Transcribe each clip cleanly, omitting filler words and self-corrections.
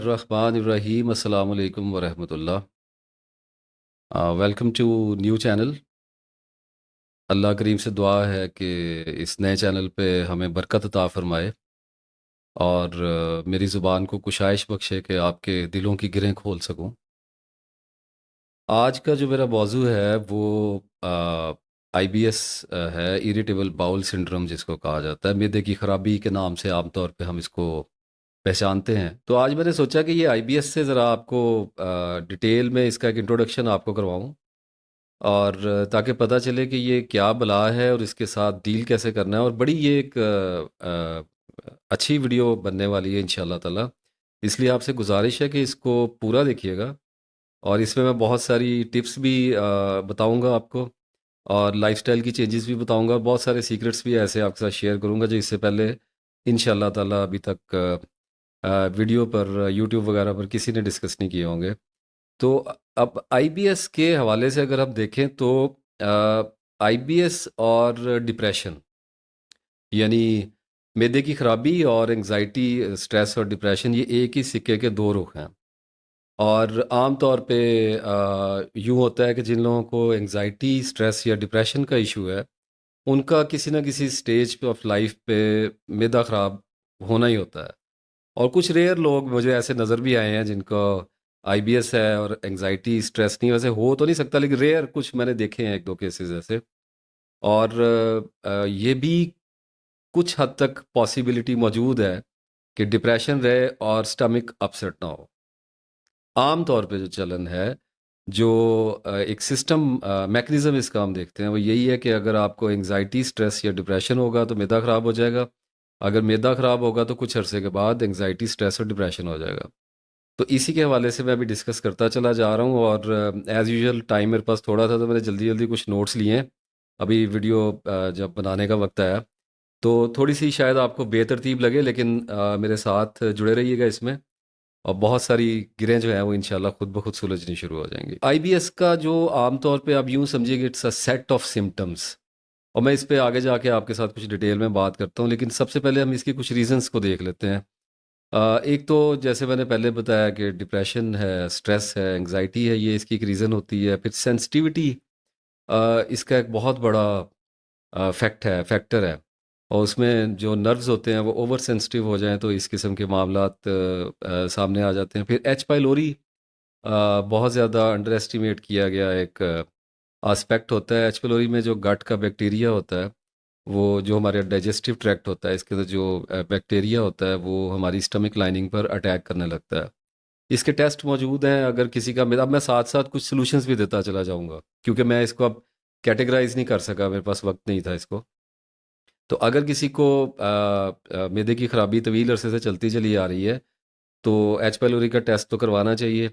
रहमानिर्रहीम अस्सलाम वालेकुम वरहमतुल्लाह। Welcome to new channel. Allah करीम से दुआ है कि इस नए चैनल पे हमें बरकत अता फरमाए और मेरी ज़ुबान को कुशाइश बख्शे कि आपके दिलों की गिरें खोल सकूं। आज का जो मेरा मौजू है वो आईबीएस है, इरिटेबल बाउल सिंड्रोम जिसको कहा जाता है। मैदे की खराबी के नाम से आमतौर पे हम इसको पहचानते हैं। तो आज मैंने सोचा कि ये आईबीएस से ज़रा आपको डिटेल में इसका एक इंट्रोडक्शन आपको करवाऊं और ताकि पता चले कि ये क्या बला है और इसके साथ डील कैसे करना है। और बड़ी ये एक अच्छी वीडियो बनने वाली है इंशाल्लाह ताला। इसलिए आपसे गुजारिश है कि इसको पूरा देखिएगा और इसमें मैं बहुत सारी टिप्स भी बताऊंगा आपको और लाइफस्टाइल की चेंजेस भी बताऊंगा। बहुत सारे सीक्रेट्स भी ऐसे आपके साथ शेयर करूंगा जो इससे पहले इंशाल्लाह ताला अभी तक वीडियो पर यूट्यूब वगैरह पर किसी ने डिस्कस नहीं किए होंगे। तो अब आईबीएस के हवाले से अगर हम देखें तो आईबीएस और डिप्रेशन यानी मैदे की खराबी और एंजाइटी, स्ट्रेस और डिप्रेशन, ये एक ही सिक्के के दो रुख हैं। और आम तौर पे यूँ होता है कि जिन लोगों को एंजाइटी, स्ट्रेस या डिप्रेशन का इशू है, उनका किसी ना किसी स्टेज पे ऑफ लाइफ पे मैदा ख़राब होना ही होता है। और कुछ रेयर लोग मुझे ऐसे नज़र भी आए हैं जिनको आईबीएस है और एंजाइटी, स्ट्रेस नहीं। वैसे हो तो नहीं सकता, लेकिन रेयर कुछ मैंने देखे हैं, एक दो केसेस ऐसे। और ये भी कुछ हद तक पॉसिबिलिटी मौजूद है कि डिप्रेशन रहे और स्टमक अपसेट ना हो। आम तौर पे जो चलन है, जो एक सिस्टम मैकेनिज्म इसका हम देखते हैं, वो यही है कि अगर आपको एंजाइटी, स्ट्रेस या डिप्रेशन होगा तो मैदा ख़राब हो जाएगा। अगर मैदा ख़राब होगा तो कुछ अरसे के बाद एंजाइटी, स्ट्रेस और डिप्रेशन हो जाएगा। तो इसी के हवाले से मैं अभी डिस्कस करता चला जा रहा हूँ। और एज़ यूजुअल टाइम मेरे पास थोड़ा था तो मैंने जल्दी जल्दी कुछ नोट्स लिए हैं। अभी वीडियो जब बनाने का वक्त आया तो थोड़ी सी शायद आपको बेतरतीब लगे, लेकिन मेरे साथ जुड़े रहिएगा इसमें और बहुत सारी गिरें जो हैं वो इंशाल्लाह खुद ब खुद सुलझनी शुरू हो जाएंगी। आईबीएस का जो आमतौर पे आप यूँ समझिए कि it's a set of symptoms, और मैं इस पे आगे जाके आपके साथ कुछ डिटेल में बात करता हूँ, लेकिन सबसे पहले हम इसके कुछ रीजंस को देख लेते हैं। एक तो जैसे मैंने पहले बताया कि डिप्रेशन है, स्ट्रेस है, एंजाइटी है, ये इसकी एक रीज़न होती है। फिर सेंसिटिविटी इसका एक बहुत बड़ा फैक्टर है। और उसमें जो नर्व्स होते हैं वो ओवर सेंसिटिव हो जाएं तो इस किस्म के मामलात सामने आ जाते हैं। फिर एच पाइलोरी बहुत ज़्यादा अंडर एस्टिमेट किया गया एक आस्पेक्ट होता है। एच पाइलोरी में जो गट का बैक्टीरिया होता है, वो जो हमारे डाइजेस्टिव ट्रैक्ट होता है, इसके अंदर जो बैक्टीरिया होता है वो हमारी स्टमक लाइनिंग पर अटैक करने लगता है। इसके टेस्ट मौजूद हैं। अगर किसी का, अब मैं साथ साथ कुछ सॉल्यूशंस भी देता चला जाऊंगा क्योंकि मैं इसको अब कैटेगराइज नहीं कर सका, मेरे पास वक्त नहीं था इसको। तो अगर किसी को मैदे की खराबी तवील अरसे से चलती चली आ रही है तो एच पाइलोरी का टेस्ट तो करवाना चाहिए।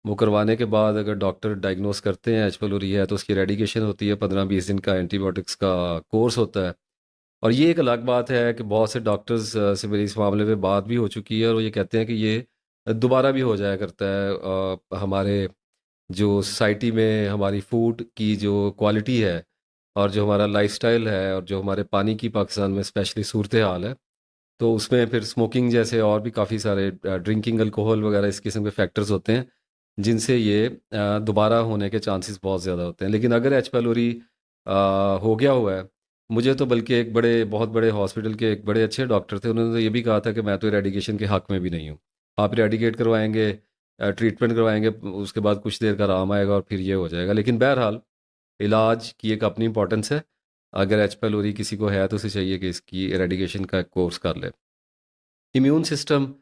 वो करवाने के बाद अगर डॉक्टर डायग्नोस करते हैं एच पाइलोरी है तो उसकी रेडिकेशन होती है, 15-20 दिन का एंटीबायोटिक्स का कोर्स होता है। और ये एक अलग बात है कि बहुत से डॉक्टर्स से मेरी इस मामले में बात भी हो चुकी है और वो ये कहते हैं कि ये दोबारा भी हो जाया करता है। हमारे जो सोसाइटी में हमारी फूड की जो क्वालिटी है और जो हमारा लाइफस्टाइल है और जो हमारे पानी की पाकिस्तान में स्पेशली सूरत हाल है, तो उसमें फिर स्मोकिंग जैसे और भी काफ़ी सारे ड्रिंकिंग अल्कोहल वगैरह इस किस्म के फैक्टर्स होते हैं जिनसे ये दोबारा होने के चांसेस बहुत ज़्यादा होते हैं। लेकिन अगर एच पैलोरी हो गया हुआ है, मुझे तो बल्कि एक बड़े बहुत बड़े हॉस्पिटल के एक बड़े अच्छे डॉक्टर थे, उन्होंने तो ये भी कहा था कि मैं तो इरेडिकेशन के हक़ में भी नहीं हूँ। आप इरेडिकेट करवाएंगे, ट्रीटमेंट करवाएंगे, उसके बाद कुछ देर का आराम आएगा और फिर ये हो जाएगा। लेकिन बहरहाल इलाज की एक अपनी इंपॉर्टेंस है। अगर एच पैलोरी किसी को है तो उसे चाहिए कि इसकी इरेडिकेशन का कोर्स कर ले। इम्यून सिस्टम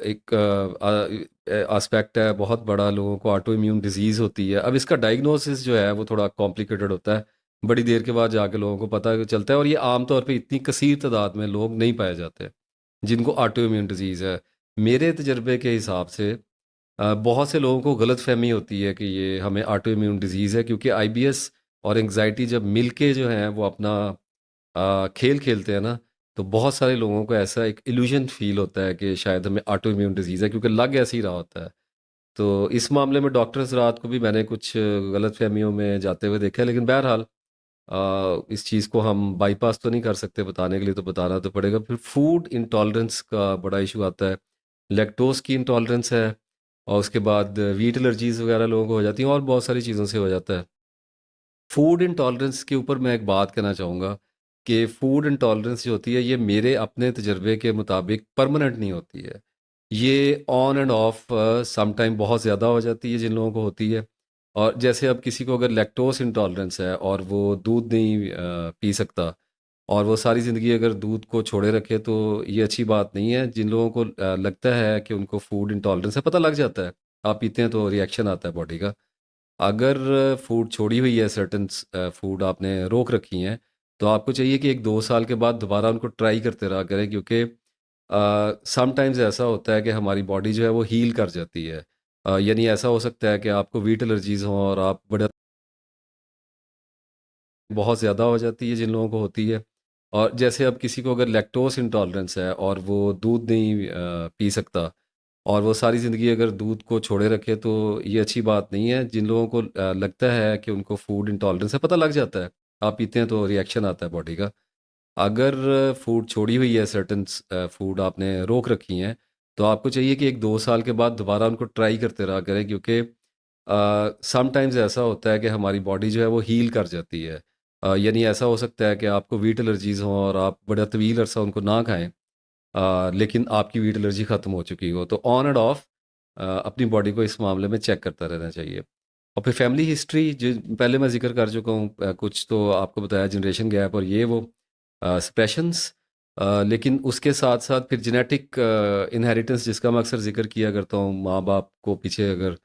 एक एस्पेक्ट है बहुत बड़ा। लोगों को ऑटो इम्यून डिजीज़ होती है। अब इसका डायग्नोसिस जो है वो थोड़ा कॉम्प्लिकेटेड होता है। बड़ी देर के बाद जाके लोगों को पता चलता है और ये आमतौर पे इतनी कसीर तादाद में लोग नहीं पाए जाते जिनको ऑटो इम्यून डिजीज़ है। मेरे तजर्बे के हिसाब से बहुत से लोगों को गलतफहमी होती है कि ये हमें ऑटो इम्यून डिजीज़ है, क्योंकि आईबीएस और एंग्जायटी जब मिलके जो हैं वो अपना खेल खेलते हैं ना, तो बहुत सारे लोगों को ऐसा एक इल्यूजन फील होता है कि शायद हमें ऑटो इम्यून डिजीज़ है, क्योंकि लग ऐसे ही रहा होता है। तो इस मामले में डॉक्टर्स रात को भी मैंने कुछ गलतफहमियों में जाते हुए देखा है। लेकिन बहरहाल इस चीज़ को हम बाईपास तो नहीं कर सकते, बताने के लिए तो बताना तो पड़ेगा। फिर फूड इंटॉलरेंस का बड़ा इशू आता है। लैक्टोज़ की इंटॉलरेंस है, और उसके बाद व्हीट एलर्जीज़ वगैरह लोगों को हो जाती हैं, और बहुत सारी चीज़ों से हो जाता है। फूड इंटॉलरेंस के ऊपर मैं एक बात कहना चाहूँगा कि फूड इंटॉलरेंस जो होती है, ये मेरे अपने तजर्बे के मुताबिक परमानेंट नहीं होती है। ये on and off some time बहुत ज़्यादा हो जाती है जिन लोगों को होती है। और जैसे अब किसी को अगर लैक्टोस इंटॉलरेंस है और वो दूध नहीं पी सकता, और वो सारी ज़िंदगी अगर दूध को छोड़े रखे, तो ये अच्छी बात नहीं है। जिन लोगों को लगता है कि उनको फूड इंटॉलरेंस है, पता लग जाता है, आप पीते हैं तो रिएक्शन आता है बॉडी का। अगर फूड छोड़ी हुई है, सर्टेन फूड आपने रोक रखी हैं, तो आपको चाहिए कि 1-2 साल के बाद दोबारा उनको ट्राई करते रहा करें, क्योंकि समटाइम्स ऐसा होता है कि हमारी बॉडी जो है वो हील कर जाती है। यानी ऐसा हो सकता है कि आपको व्हीट एलर्जीज़ हों, और आप बड़े बहुत ज़्यादा हो जाती है जिन लोगों को होती है। और जैसे अब किसी को अगर लैक्टोस इंटॉलरेंस है और वो दूध नहीं पी सकता, और वो सारी ज़िंदगी अगर दूध को छोड़े रखे, तो ये अच्छी बात नहीं है। जिन लोगों को लगता है कि उनको फूड इंटॉलरेंस है, पता लग जाता है, आप पीते हैं तो रिएक्शन आता है बॉडी का। अगर फूड छोड़ी हुई है, सर्टेन फूड आपने रोक रखी हैं, तो आपको चाहिए कि 1-2 साल के बाद दोबारा उनको ट्राई करते रहा करें, क्योंकि समटाइम्स ऐसा होता है कि हमारी बॉडी जो है वो हील कर जाती है। यानी ऐसा हो सकता है कि आपको व्हीट एलर्जीज़ हों और आप बड़ा तवील अरसा उनको ना खाएं, लेकिन आपकी व्हीट एलर्जी ख़त्म हो चुकी हो, तो ऑन एंड ऑफ अपनी बॉडी को इस मामले में चेक करता रहना चाहिए। और फिर फैमिली हिस्ट्री जो पहले मैं ज़िक्र कर चुका हूँ, कुछ तो आपको बताया, जनरेशन गैप और ये वो सप्रेशंस, लेकिन उसके साथ साथ फिर जेनेटिक इनहेरिटेंस, जिसका मैं अक्सर ज़िक्र किया करता हूँ। माँ बाप को पीछे अगर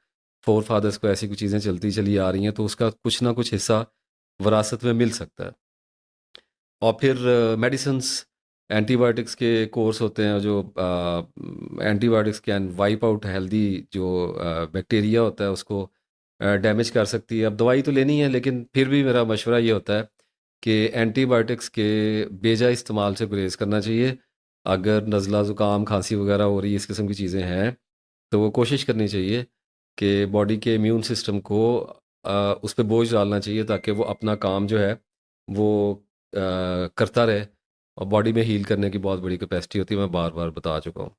फोर फादर्स को ऐसी कुछ चीज़ें चलती चली आ रही हैं, तो उसका कुछ ना कुछ हिस्सा विरासत में मिल सकता है। और फिर मेडिसिन्स, एंटीबायोटिक्स के कोर्स होते हैं, जो antibiotics can wipe out healthy जो बैक्टीरिया होता है, उसको डैमेज कर सकती है। अब दवाई तो लेनी है, लेकिन फिर भी मेरा मशवरा ये होता है कि एंटीबायोटिक्स के बेजा इस्तेमाल से गुरेज करना चाहिए। अगर नज़ला ज़ुकाम खांसी वगैरह हो रही है, इस किस्म की चीज़ें हैं, तो वो कोशिश करनी चाहिए कि बॉडी के इम्यून सिस्टम को उस पे बोझ डालना चाहिए, ताकि वो अपना काम जो है वो करता रहे। और बॉडी में हील करने की बहुत बड़ी कैपेसिटी होती है, मैं बार-बार बता चुका हूँ।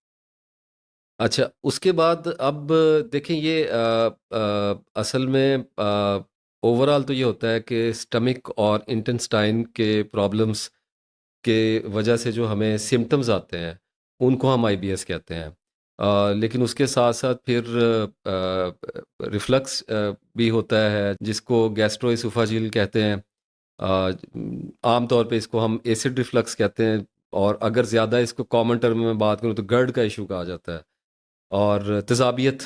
अच्छा, उसके बाद अब देखें, ये असल में ओवरऑल तो ये होता है कि स्टमक और इंटेस्टाइन के प्रॉब्लम्स के वजह से जो हमें सिम्पटम्स आते हैं, उनको हम आईबीएस कहते हैं। लेकिन उसके साथ-साथ फिर रिफ्लक्स भी होता है, जिसको गैस्ट्रोएसोफेजियल कहते हैं। आम तौर पे इसको हम एसिड रिफ्लक्स कहते हैं, और अगर ज़्यादा इसको कॉमन टर्म में बात करूँ तो GERD का इशू कहा जाता है। और तेज़ाबियत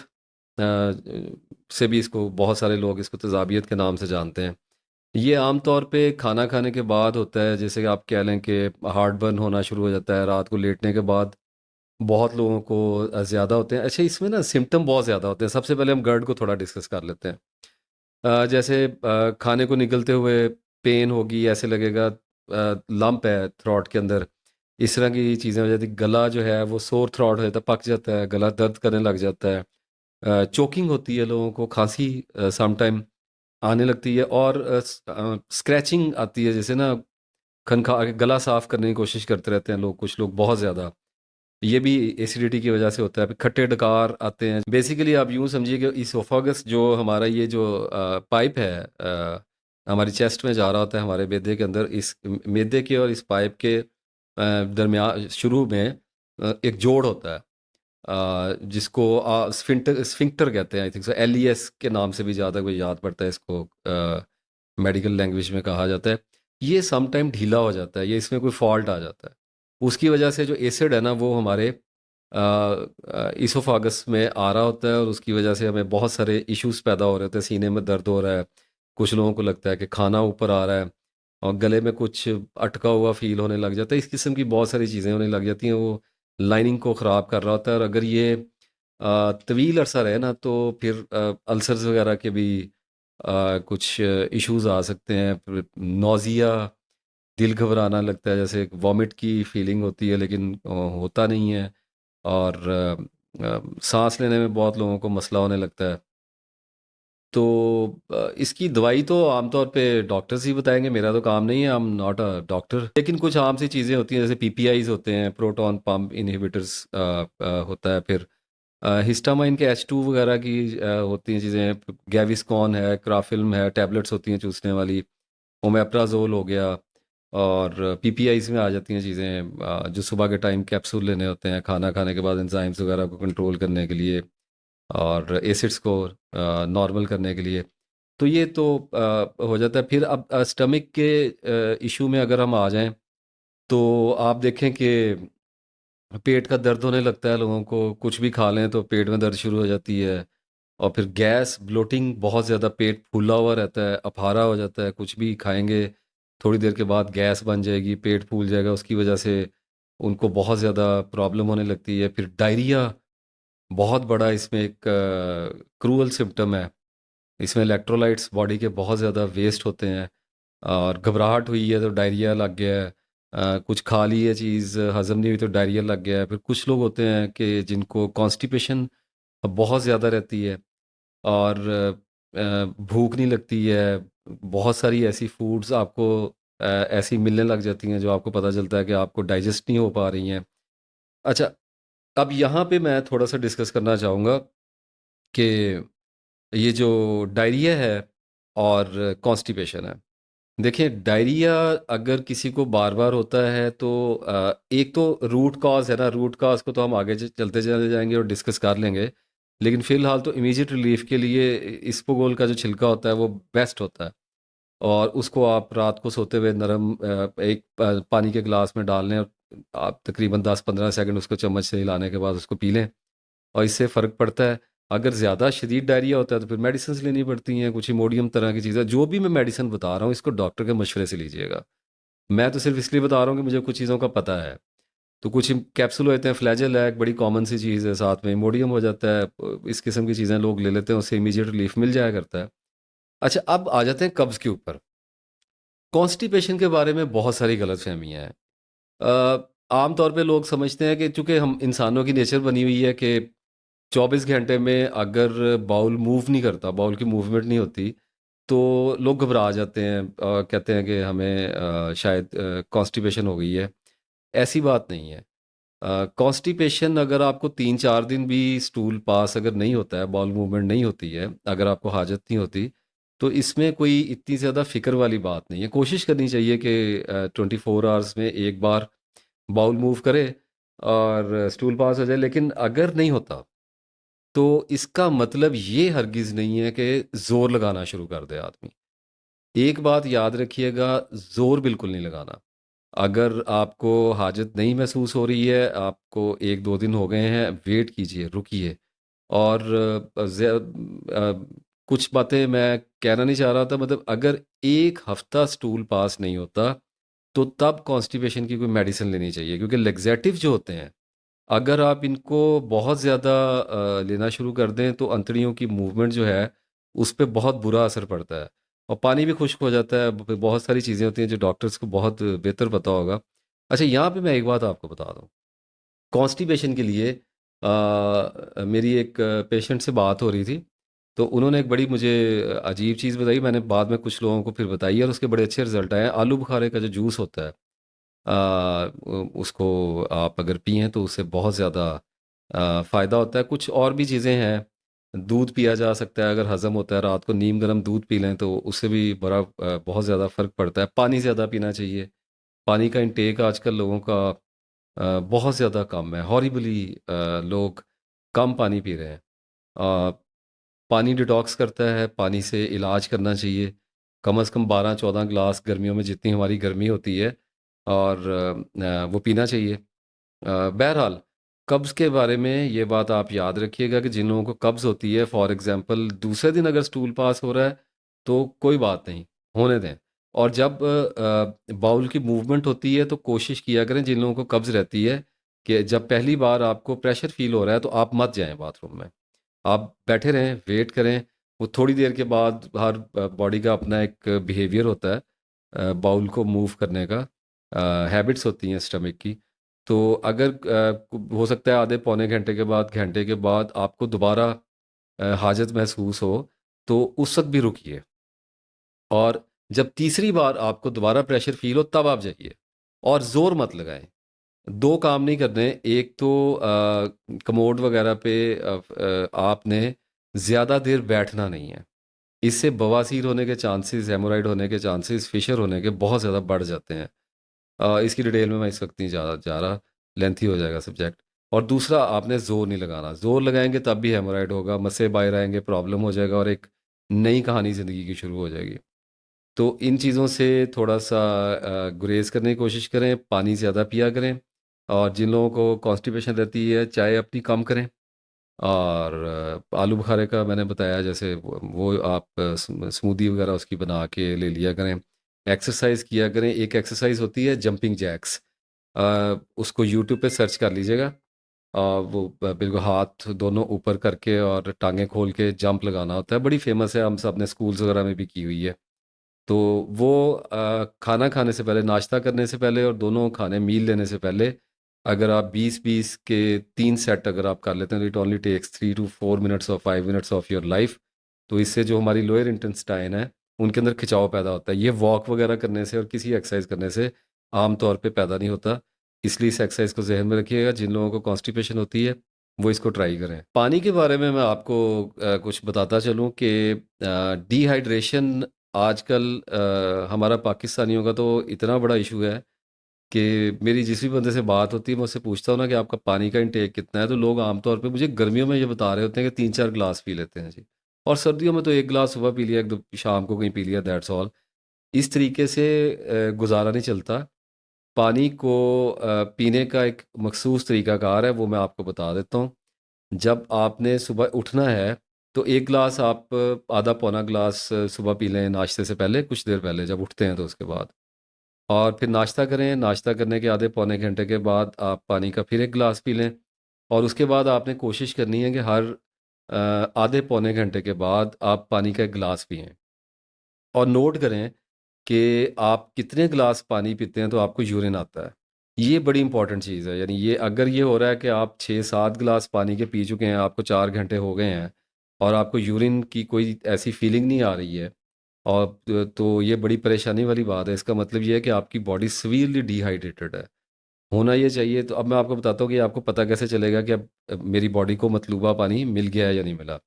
से भी इसको, बहुत सारे लोग इसको तेज़ाबियत के नाम से जानते हैं। ये आम तौर पे खाना खाने के बाद होता है, जैसे कि आप कह लें कि हार्ट बर्न होना शुरू हो जाता है रात को लेटने के बाद। बहुत लोगों को ज़्यादा होते हैं। अच्छा, इसमें ना सिम्पटम बहुत ज़्यादा होते हैं। सबसे पहले हम GERD को थोड़ा डिस्कस कर लेते हैं। जैसे खाने को निगलते हुए पेन होगी, ऐसे लगेगा लंप है थ्रॉट के अंदर, इस तरह की चीज़ें हो जाती हैं। गला जो है वो सोर थ्रॉट हो जाता है, पक जाता है, गला दर्द करने लग जाता है। चोकिंग होती है लोगों को, खांसी सम टाइम आने लगती है, और स्क्रैचिंग आती है, जैसे ना खनखा के गला साफ करने की कोशिश करते रहते हैं लोग, कुछ लोग बहुत ज़्यादा। ये भी एसिडिटी की वजह से होता है। फिर खट्टे डकार आते हैं। बेसिकली आप यूँ समझिए कि इसोफागस जो हमारा, ये जो पाइप है, हमारी चेस्ट में जा रहा होता है, हमारे मैदे के अंदर, इस मैदे के और इस पाइप के दरमियान शुरू में एक जोड़ होता है, जिसको स्फिंक्टर कहते हैं, आई थिंक सो, LES के नाम से भी ज़्यादा कोई याद पड़ता है इसको, मेडिकल लैंग्वेज में कहा जाता है। ये सम टाइम ढीला हो जाता है, ये इसमें कोई फॉल्ट आ जाता है। उसकी वजह से जो एसिड है ना, वो हमारे इसोफागस में आ रहा होता है, और उसकी वजह से हमें बहुत सारे इश्यूज पैदा हो रहे होते हैं। सीने में दर्द हो रहा है, कुछ लोगों को लगता है कि खाना ऊपर आ रहा है, और गले में कुछ अटका हुआ फील होने लग जाता है। इस किस्म की बहुत सारी चीज़ें होने लग जाती हैं, वो लाइनिंग को ख़राब कर रहा होता है। और अगर ये तवील अरसा रहे ना, तो फिर अल्सर्स वगैरह के भी कुछ इश्यूज आ सकते हैं। फिर नौजिया, दिल घबराना लगता है, जैसे वॉमिट की फीलिंग होती है, लेकिन होता नहीं है। और सांस लेने में बहुत लोगों को मसला होने लगता है। तो इसकी दवाई तो आमतौर पे डॉक्टर्स ही बताएंगे, मेरा तो काम नहीं है, I am not a doctor. लेकिन कुछ आम सी चीज़ें होती हैं, जैसे पीपीआईज होते हैं, प्रोटॉन पंप इनहिबिटर्स होता है, फिर हिस्टामाइन के H2 वगैरह की होती हैं चीज़ें, गैविस्कॉन है, क्राफिल्म है, टैबलेट्स होती हैं चूसने वाली, ओमेप्राजोल हो गया। और पीपीआईज में आ जाती हैं चीज़ें जो सुबह के टाइम कैप्सूल लेने होते हैं खाना खाने के बाद, एंजाइम्स वगैरह को कंट्रोल करने के लिए और एसिड्स को नॉर्मल करने के लिए। तो ये तो हो जाता है। फिर अब स्टमक के इशू में अगर हम आ जाएं, तो आप देखें कि पेट का दर्द होने लगता है लोगों को, कुछ भी खा लें तो पेट में दर्द शुरू हो जाती है। और फिर गैस ब्लोटिंग, बहुत ज़्यादा पेट फूला हुआ रहता है, अफारा हो जाता है, कुछ भी खाएंगे थोड़ी देर के बाद गैस बन जाएगी, पेट फूल जाएगा, उसकी वजह से उनको बहुत ज़्यादा प्रॉब्लम होने लगती है। फिर डायरिया बहुत बड़ा इसमें एक क्रूअल सिम्टम है। इसमें इलेक्ट्रोलाइट्स बॉडी के बहुत ज़्यादा वेस्ट होते हैं, और घबराहट हुई है तो डायरिया लग गया है, कुछ खा ली है चीज़ हज़म नहीं हुई तो डायरिया लग गया है। फिर कुछ लोग होते हैं कि जिनको कॉन्स्टिपेशन बहुत ज़्यादा रहती है, और भूख नहीं लगती है। बहुत सारी ऐसी फूड्स आपको ऐसी मिलने लग जाती हैं जो आपको पता चलता है कि आपको डाइजेस्ट नहीं हो पा रही हैं। अच्छा, अब यहाँ पे मैं थोड़ा सा डिस्कस करना चाहूँगा कि ये जो डायरिया है और कॉन्स्टिपेशन है। देखिए, डायरिया अगर किसी को बार बार होता है तो एक तो रूट कॉज है ना, रूट कॉज को तो हम आगे चलते चले जाएंगे और डिस्कस कर लेंगे। लेकिन फिलहाल तो इमीडिएट रिलीफ के लिए इसबगोल का जो छिलका होता है वो बेस्ट होता है। और उसको आप रात को सोते हुए नरम एक पानी के गिलास में डाल लें, और आप तकरीबन 10-15 सेकंड उसको चम्मच से हिलाने के बाद उसको पी लें, और इससे फ़र्क पड़ता है। अगर ज़्यादा शदीद डायरिया होता है तो फिर मेडिसिन लेनी पड़ती हैं, कुछ इमोडियम तरह की चीज़ें। जो भी मैं मेडिसिन बता रहा हूँ इसको डॉक्टर के मशवरे से लीजिएगा। मैं तो सिर्फ इसलिए बता रहा हूँ कि मुझे कुछ चीज़ों का पता है। तो कुछ कैप्सूल होते हैं, फ्लैजेल है एक बड़ी कॉमन सी चीज़ है, साथ में इमोडियम हो जाता है। इस किस्म की चीज़ें लोग ले लेते हैं, उससे इमीडिएट रिलीफ मिल जाया करता है। अच्छा, अब आ जाते हैं कब्ज़ के ऊपर। कॉन्स्टिपेशन के बारे में बहुत सारी गलतफहमियाँ हैं। आम तौर पे लोग समझते हैं कि चूँकि हम इंसानों की नेचर बनी हुई है कि 24 घंटे में अगर बाउल मूव नहीं करता, बाउल की मूवमेंट नहीं होती, तो लोग घबरा जाते हैं, कहते हैं कि हमें शायद कॉन्स्टिपेशन हो गई है। ऐसी बात नहीं है। कॉन्स्टिपेशन अगर आपको 3-4 दिन भी स्टूल पास अगर नहीं होता है, बाउल मूवमेंट नहीं होती है, अगर आपको हाजत नहीं होती, तो इसमें कोई इतनी ज़्यादा फ़िक्र वाली बात नहीं है। कोशिश करनी चाहिए कि 24 आवर्स में एक बार बाउल मूव करे और स्टूल पास हो जाए। लेकिन अगर नहीं होता, तो इसका मतलब ये हरगिज़ नहीं है कि ज़ोर लगाना शुरू कर दे आदमी। एक बात याद रखिएगा, ज़ोर बिल्कुल नहीं लगाना। अगर आपको हाजत नहीं महसूस हो रही है, आपको 1-2 दिन हो गए हैं, वेट कीजिए, रुकिए। और कुछ बातें मैं कहना नहीं चाह रहा था, मतलब अगर 1 हफ़्ता स्टूल पास नहीं होता, तो तब कॉन्स्टिपेशन की कोई मेडिसिन लेनी चाहिए, क्योंकि लैक्सेटिव जो होते हैं, अगर आप इनको बहुत ज़्यादा लेना शुरू कर दें तो अंतड़ियों की मूवमेंट जो है उस पे बहुत बुरा असर पड़ता है, और पानी भी खुश्क हो जाता है। बहुत सारी चीज़ें होती हैं जो डॉक्टर्स को बहुत बेहतर पता होगा। अच्छा, यहाँ पे मैं एक बात आपको बता दूँ, कॉन्स्टिपेशन के लिए मेरी एक पेशेंट से बात हो रही थी, तो उन्होंने एक बड़ी मुझे अजीब चीज़ बताई। मैंने बाद में कुछ लोगों को फिर बताई और उसके बड़े अच्छे रिजल्ट आए हैं। आलू बुखारे का जो जूस होता है, उसको आप अगर पिएँ तो उससे बहुत ज़्यादा फ़ायदा होता है। कुछ और भी चीज़ें हैं, दूध पिया जा सकता है अगर हज़म होता है, रात को नीम गर्म दूध पी लें तो उससे भी बहुत ज़्यादा फ़र्क पड़ता है। पानी ज़्यादा पीना चाहिए। पानी का इंटेक आजकल लोगों का बहुत ज़्यादा कम है, हॉरिबली लोग कम पानी पी रहे हैं। अ, पानी डिटॉक्स करता है, पानी से इलाज करना चाहिए। कम से कम 12-14 ग्लास गर्मियों में जितनी हमारी गर्मी होती है, और वो पीना चाहिए। बहरहाल, कब्ज़ के बारे में ये बात आप याद रखिएगा कि जिन लोगों को कब्ज़ होती है, फॉर एग्ज़ाम्पल दूसरे दिन अगर स्टूल पास हो रहा है, तो कोई बात नहीं, होने दें। और जब बाउल की मूवमेंट होती है तो कोशिश किया करें, जिन लोगों को कब्ज़ रहती है, कि जब पहली बार आपको प्रेशर फ़ील हो रहा है तो आप मत जाएँ बाथरूम में। आप बैठे रहें, वेट करें। वो थोड़ी देर के बाद हर बॉडी का अपना एक बिहेवियर होता है बाउल को मूव करने का, हैबिट्स होती हैं स्टमक की। तो अगर हो सकता है आधे पौने घंटे के बाद, घंटे के बाद आपको दोबारा हाजत महसूस हो, तो उस वक्त भी रुकिए, और जब तीसरी बार आपको दोबारा प्रेशर फील हो तब आप जाइए, और ज़ोर मत लगाएं। दो काम नहीं करने, एक तो कमोड वगैरह पे आपने ज़्यादा देर बैठना नहीं है। इससे बवासीर होने के चांसेस, हेमोराइड होने के चांसेस, फिशर होने के बहुत ज़्यादा बढ़ जाते हैं। इसकी डिटेल में मैं इस वक्त नहीं जा रहा, लेंथी हो जाएगा सब्जेक्ट। और दूसरा, आपने जोर नहीं लगाना, जोर लगाएंगे तब भी हेमोराइड होगा, मस्से बाहर आएंगे, प्रॉब्लम हो जाएगा, और एक नई कहानी ज़िंदगी की शुरू हो जाएगी। तो इन चीज़ों से थोड़ा सा गुरेज करने की कोशिश करें, पानी ज़्यादा पिया करें। और जिन लोगों को कॉन्स्टिपेशन रहती है, चाय अपनी कम करें। और आलू बुखारे का मैंने बताया, जैसे वो आप स्मूदी वगैरह उसकी बना के ले लिया करें। एक्सरसाइज किया करें। एक एक्सरसाइज होती है जंपिंग जैक्स, उसको यूट्यूब पे सर्च कर लीजिएगा। वो बिल्कुल हाथ दोनों ऊपर करके और टांगें खोल के जंप लगाना होता है, बड़ी फेमस है, हम सब ने स्कूल्स वगैरह में भी की हुई है। तो वो खाना खाने से पहले, नाश्ता करने से पहले, और दोनों खाने मील लेने से पहले, अगर आप 20-20 के 3 सेट अगर आप कर लेते हैं, तो it only takes 3 to 4 minutes और 5 मिनट्स ऑफ योर लाइफ। तो इससे जो हमारी लोअर इंटेस्टाइन है, उनके अंदर खिंचाव पैदा होता है। ये वॉक वगैरह करने से और किसी एक्सरसाइज करने से आम तौर पे पैदा नहीं होता। इसलिए इस एक्सरसाइज को जहन में रखिएगा। जिन लोगों को कॉन्स्टिपेशन होती है, वो इसको ट्राई करें। पानी के बारे में मैं आपको कुछ बताता चलूँ कि डिहाइड्रेशन आजकल हमारा पाकिस्तानियों का तो इतना बड़ा इशू है कि मेरी जिस भी बंदे से बात होती है, मैं उससे पूछता हूँ ना कि आपका पानी का इंटेक कितना है, तो लोग आमतौर पे मुझे गर्मियों में ये बता रहे होते हैं कि 3-4 गिलास पी लेते हैं जी। और सर्दियों में तो 1 गिलास सुबह पी लिया, एक दो शाम को कहीं पी लिया, दैट्स ऑल। इस तरीके से गुजारा नहीं चलता। पानी को पीने का एक मखसूस तरीकाकार है, वो मैं आपको बता देता हूँ। जब आपने सुबह उठना है, तो 1 गिलास आप आधा पौना गिलास सुबह पी लें, नाश्ते से पहले, कुछ देर पहले जब उठते हैं तो उसके बाद। और फिर नाश्ता करें, नाश्ता करने के आधे पौने घंटे के बाद आप पानी का फिर 1 गिलास पी लें। और उसके बाद आपने कोशिश करनी है कि हर आधे पौने घंटे के बाद आप पानी का 1 गिलास पिएं। और नोट करें कि आप कितने गिलास पानी पीते हैं तो आपको यूरिन आता है। ये बड़ी इंपॉर्टेंट चीज़ है। यानी ये अगर ये हो रहा है कि आप 6-7 गिलास पानी के पी चुके हैं, आपको 4 घंटे हो गए हैं, और आपको यूरिन की कोई ऐसी फीलिंग नहीं आ रही है, और तो ये बड़ी परेशानी वाली बात है। इसका मतलब ये है कि आपकी बॉडी सीवियरली डिहाइड्रेटेड है। होना ये चाहिए। तो अब मैं आपको बताता हूँ कि आपको पता कैसे चलेगा कि अब मेरी बॉडी को मतलूबा पानी मिल गया है या नहीं मिला।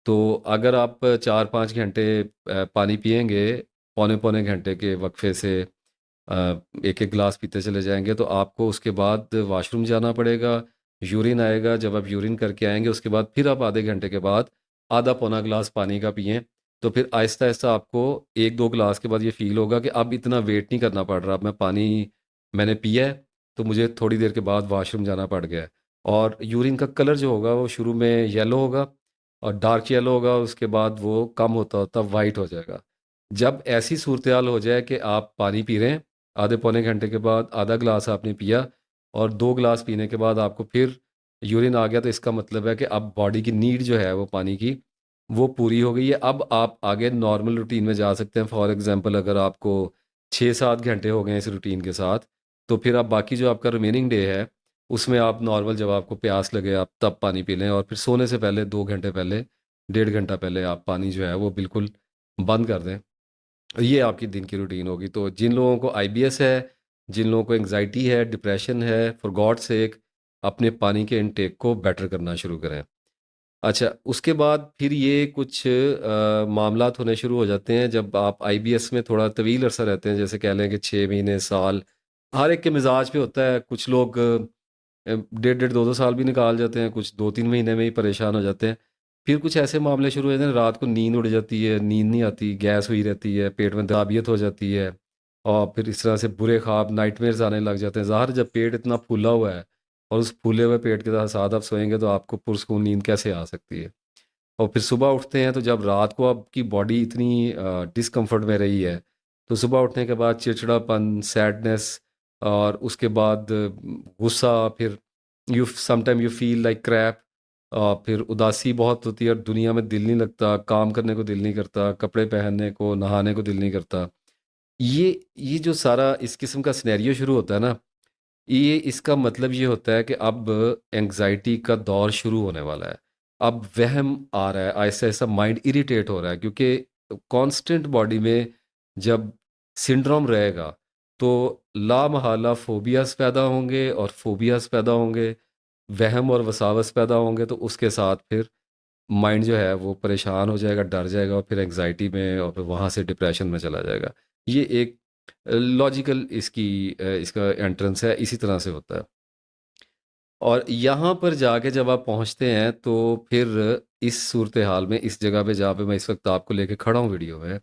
तो अगर आप 4-5 घंटे पानी पिएंगे, पौने पौने घंटे के वक्फे से एक एक गिलास पीते चले जाएंगे, तो आपको उसके बाद वॉशरूम जाना पड़ेगा, यूरिन आएगा। जब आप यूरिन करके आएंगे, उसके बाद फिर आप आधे घंटे के बाद आधा पौना गिलास पानी का पिएं। तो फिर आहिस्ता आहिस्ता आपको 1-2 गिलास के बाद ये फील होगा कि अब इतना वेट नहीं करना पड़ रहा, अब मैं पानी मैंने पिया है, तो मुझे थोड़ी देर के बाद वॉशरूम जाना पड़ गया है। और यूरिन का कलर जो होगा वो शुरू में येलो होगा, और डार्क येलो होगा, उसके बाद वो कम होता होता वाइट हो जाएगा। जब ऐसी सूरत हाल हो जाए कि आप पानी पी रहे हैं, आधे पौने घंटे के बाद आधा गिलास आपने पिया, और 2 गिलास पीने के बाद आपको फिर यूरिन आ गया, तो इसका मतलब है कि अब बॉडी की नीड जो है वो पानी की, वो पूरी हो गई है। अब आप आगे नॉर्मल रूटीन में जा सकते हैं। फॉर एग्जांपल, अगर आपको 6-7 घंटे हो गए इस रूटीन के साथ, तो फिर आप बाकी जो आपका रिमेनिंग डे है, उसमें आप नॉर्मल, जब आपको प्यास लगे आप तब पानी पी लें, और फिर सोने से पहले 2 घंटे पहले, 1.5 घंटा पहले आप पानी जो है वो बिल्कुल बंद कर दें। ये आपकी दिन की रूटीन होगी। तो जिन लोगों को आईबीएस है, जिन लोगों को एंग्जाइटी है, डिप्रेशन है, फॉर गॉड सेक अपने पानी के इनटेक को बेटर करना शुरू करें। अच्छा, उसके बाद फिर ये कुछ मामलात होने शुरू हो जाते हैं जब आप आईबीएस में थोड़ा तवील अरसा रहते हैं, जैसे कह लें कि 6 महीने, साल। हर एक के मिजाज पे होता है। कुछ लोग 1.5-1.5 2-2 साल भी निकाल जाते हैं, कुछ 2-3 महीने में ही परेशान हो जाते हैं। फिर कुछ ऐसे मामले शुरू हो जाते हैं, रात को नींद उड़ जाती है, नींद नहीं आती, गैस हुई रहती है, पेट में दाबियत हो जाती है, और फिर इस तरह से बुरे ख्वाब, नाइटमेयर्स आने लग जाते हैं। ज़ाहिर, जब पेट इतना फूला हुआ है, और उस फूले हुए पेट के साथ आप सोएंगे, तो आपको पुरस्कून नींद कैसे आ सकती है। और फिर सुबह उठते हैं, तो जब रात को आपकी बॉडी इतनी डिस्कम्फर्ट में रही है, तो सुबह उठने के बाद चिड़चिड़ापन, सैडनेस, और उसके बाद गुस्सा, फिर you sometime you feel like crap, और फिर उदासी बहुत होती है, और दुनिया में दिल नहीं लगता, काम करने को दिल नहीं करता, कपड़े पहनने को, नहाने को दिल नहीं करता। ये जो सारा इस किस्म का सिनेरियो शुरू होता है ना, ये इसका मतलब ये होता है कि अब एंग्जाइटी का दौर शुरू होने वाला है। अब वहम आ रहा है, ऐसा-ऐसा माइंड इरिटेट हो रहा है, क्योंकि कांस्टेंट बॉडी में जब सिंड्रोम रहेगा, तो लामहला फ़ोबियाज़ पैदा होंगे और फ़ोबियाज़ पैदा होंगे, वहम और वसावस पैदा होंगे, तो उसके साथ फिर माइंड जो है वो परेशान हो जाएगा, डर जाएगा और फिर एंग्ज़ायटी में और फिर वहाँ से डिप्रेशन में चला जाएगा। ये एक लॉजिकल इसका एंट्रेंस है, इसी तरह से होता है। और यहाँ पर जाके जब आप पहुँचते हैं, तो फिर इस सूरत हाल में, इस जगह पे जहाँ पे मैं इस वक्त आपको लेके खड़ा हूँ वीडियो में,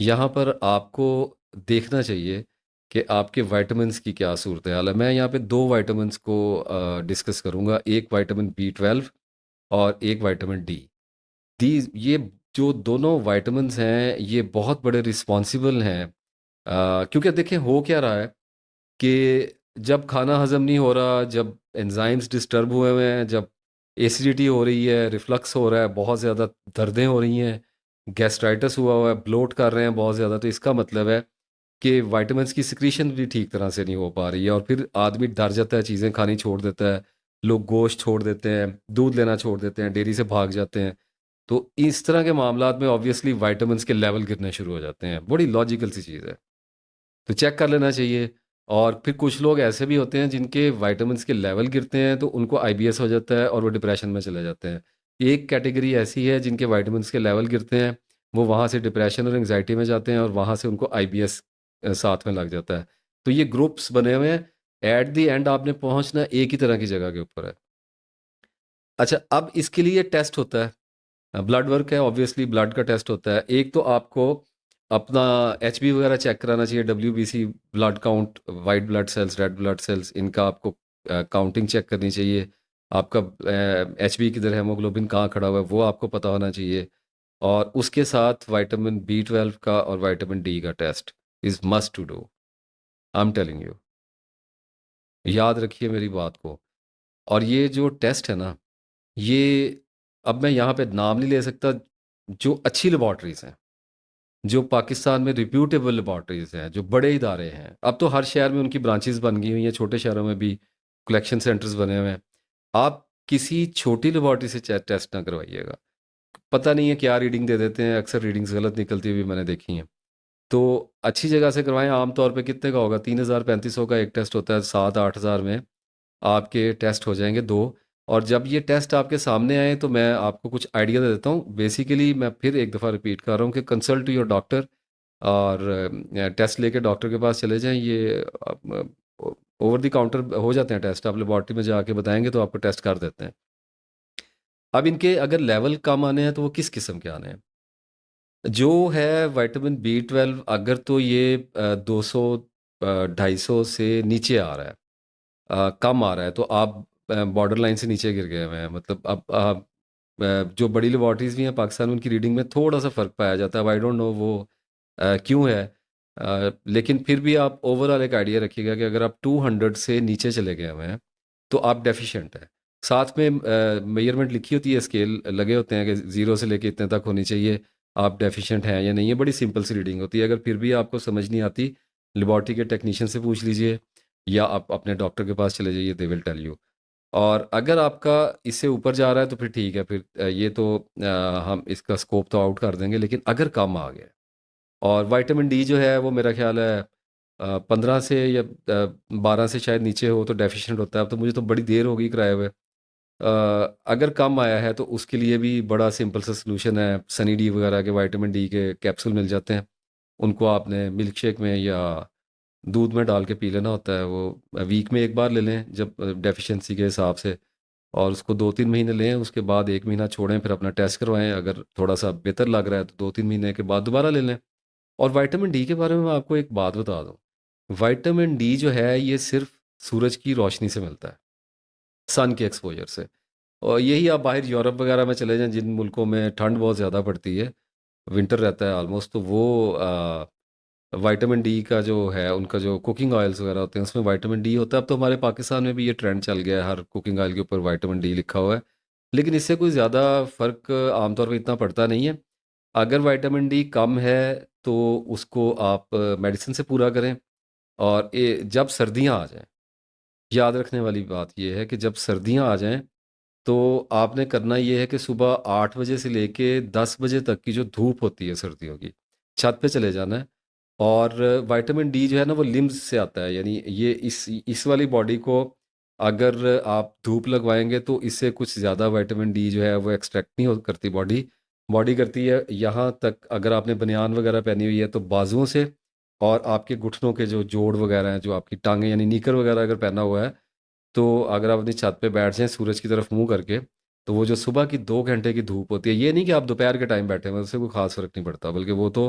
यहाँ पर आपको देखना चाहिए कि आपके विटामिन्स की क्या सूरत हाल है। मैं यहाँ पे दो विटामिन्स को डिस्कस करूँगा, एक विटामिन B12 और एक विटामिन डी। ये जो दोनों विटामिन्स हैं, ये बहुत बड़े रिस्पॉन्सिबल हैं, क्योंकि देखिए हो क्या रहा है कि जब खाना हज़म नहीं हो रहा, जब एंजाइम्स डिस्टर्ब हुए हुए हैं, जब एसिडिटी हो रही है, रिफ्लक्स हो रहा है, बहुत ज़्यादा दर्दें हो रही हैं, गैस्ट्राइटिस हुआ हुआ है, ब्लोट कर रहे हैं बहुत ज़्यादा, तो इसका मतलब है कि विटामिन्स की सिक्रीशन भी ठीक तरह से नहीं हो पा रही है, और फिर आदमी डर जाता है, चीज़ें खानी छोड़ देता है, लोग गोश्त छोड़ देते हैं, दूध लेना छोड़ देते हैं, डेयरी से भाग जाते हैं। तो इस तरह के मामलात में ऑब्वियसली विटामिन्स के लेवल गिरने शुरू हो जाते हैं, बड़ी लॉजिकल सी चीज़ है। तो चेक कर लेना चाहिए। और फिर कुछ लोग ऐसे भी होते हैं जिनके विटामिन्स के लेवल गिरते हैं, तो उनको आईबीएस हो जाता है और वो डिप्रेशन में चले जाते हैं। एक कैटेगरी ऐसी है जिनके विटामिन्स के लेवल गिरते हैं, वो वहाँ से डिप्रेशन और एंग्जायटी में जाते हैं और वहाँ से उनको आईबीएस साथ में लग जाता है। तो ये ग्रुप्स बने हुए हैं, एट द एंड आपने पहुँचना एक ही तरह की जगह के ऊपर है। अच्छा, अब इसके लिए टेस्ट होता है, ब्लड वर्क है, ऑब्वियसली ब्लड का टेस्ट होता है। एक तो आपको अपना एचबी वगैरह चेक कराना चाहिए, WBC, blood count, white blood cells, red blood cells, इनका आपको काउंटिंग चेक करनी चाहिए। आपका एचबी किधर है, हेमोग्लोबिन कहाँ खड़ा हुआ है, वो आपको पता होना चाहिए। और उसके साथ विटामिन B12 का और विटामिन डी का test is must to do, I am telling you. याद रखिए मेरी बात को। और ये जो टेस्ट है ना, ये, अब मैं यहाँ पे नाम नहीं ले सकता, जो अच्छी लेबॉर्ट्रीज़ हैं, जो पाकिस्तान में रिप्यूटेबल लेबॉर्ट्रीज़ हैं, जो बड़े इदारे हैं, अब तो हर शहर में उनकी ब्रांचेस बन गई हुई हैं, छोटे शहरों में भी कलेक्शन सेंटर्स बने हुए हैं। आप किसी छोटी लेबॉर्ट्री से टेस्ट ना करवाइएगा। पता नहीं है क्या रीडिंग दे देते हैं, अक्सर रीडिंग्स गलत निकलती हुई मैंने देखी हैं। तो अच्छी जगह से करवाएं। आमतौर पे कितने का होगा, 3,000 3500 का एक टेस्ट होता है, 7 8 हज़ार में आपके टेस्ट हो जाएंगे दो। और जब ये टेस्ट आपके सामने आए, तो मैं आपको कुछ आइडिया दे देता हूँ। बेसिकली मैं फिर एक दफ़ा रिपीट कर रहा हूँ कि कंसल्ट योर डॉक्टर, और टेस्ट लेके डॉक्टर के पास चले जाएं। ये ओवर द काउंटर हो जाते हैं टेस्ट, आप लेबॉर्ट्री में जाके बताएंगे तो आपको टेस्ट कर देते हैं। अब इनके अगर लेवल कम आने हैं, तो वो किस किस्म के आने हैं? जो है विटामिन B12, अगर तो ये 200 250 से नीचे आ रहा है, कम आ रहा है, तो आप बॉर्डर लाइन से नीचे गिर गए हुए हैं। मतलब अब जो बड़ी लेबॉर्ट्रीज भी हैं पाकिस्तान में, उनकी रीडिंग में थोड़ा सा फ़र्क पाया जाता है। आई डोंट नो वो क्यों है। लेकिन फिर भी आप ओवरऑल एक आइडिया रखिएगा कि अगर आप 200 से नीचे चले गए हुए हैं, तो आप डेफिशिएंट हैं। साथ में मेजरमेंट लिखी होती है, स्केल लगे होते हैं कि 0 से लेके इतने तक होनी चाहिए, आप डेफिशिएंट हैं या नहीं है। बड़ी सिंपल सी रीडिंग होती है। अगर फिर भी आपको समझ नहीं आती, लेबॉर्ट्री के टेक्नीशियन से पूछ लीजिए, या आप अपने डॉक्टर के पास चले जाइए, दे विल टेल यू। और अगर आपका इससे ऊपर जा रहा है, तो फिर ठीक है, फिर ये तो हम इसका स्कोप तो आउट कर देंगे। लेकिन अगर कम आ गया, और विटामिन डी जो है वो मेरा ख्याल है 15 से या 12 से शायद नीचे हो तो डेफिशिएंट होता है। अब तो मुझे तो बड़ी देर हो गई कराए हुए। अगर कम आया है, तो उसके लिए भी बड़ा सिंपल सा सलूशन है। सनी डी वगैरह के विटामिन डी के कैप्सूल मिल जाते हैं, उनको आपने मिल्क शेक में या दूध में डाल के पी लेना होता है। वो वीक में एक बार ले लें, जब डेफिशिएंसी के हिसाब से, और उसको 2 3 महीने लें। उसके बाद 1 महीना छोड़ें, फिर अपना टेस्ट करवाएं। अगर थोड़ा सा बेहतर लग रहा है, तो 2 3 महीने के बाद दोबारा ले लें। और विटामिन डी के बारे में मैं आपको एक बात बता दूं, विटामिन डी जो है, ये सिर्फ सूरज की रोशनी से मिलता है, सन के एक्सपोजर से। और यही आप बाहर यूरोप वगैरह में चले जाएं, जिन मुल्कों में ठंड बहुत ज़्यादा पड़ती है, विंटर रहता है ऑलमोस्ट, तो वो विटामिन डी का जो है, उनका जो कुकिंग ऑयल्स वगैरह होते हैं, उसमें विटामिन डी होता है। अब तो हमारे पाकिस्तान में भी ये ट्रेंड चल गया है, हर कुकिंग ऑयल के ऊपर विटामिन डी लिखा हुआ है। लेकिन इससे कोई ज़्यादा फ़र्क आमतौर पर इतना पड़ता नहीं है। अगर विटामिन डी कम है, तो उसको आप मेडिसिन से पूरा करें। और जब सर्दियाँ आ जाएं, याद रखने वाली बात यह है कि जब सर्दियाँ आ जाएं, तो आपने करना ये है कि सुबह 8 बजे से लेके 10 बजे तक की जो धूप होती है सर्दियों की, छत पे चले जाना है। और विटामिन डी जो है ना वो लिम्स से आता है, यानी ये इस वाली बॉडी को अगर आप धूप लगवाएंगे तो इससे कुछ ज़्यादा विटामिन डी जो है वो एक्सट्रैक्ट नहीं हो करती बॉडी। बॉडी करती है यहाँ तक, अगर आपने बनियान वगैरह पहनी हुई है तो बाजुओं से, और आपके घुटनों के जो जोड़ वगैरह हैं, जो आपकी टांगें यानी नीकर वगैरह अगर पहना हुआ है, तो अगर आप अपनी छत पे बैठ जाएं सूरज की तरफ मुंह करके, तो वो जो सुबह की 2 घंटे की धूप होती है, ये नहीं कि आप दोपहर के टाइम बैठे हैं, उससे कोई खास फर्क नहीं पड़ता, बल्कि वो तो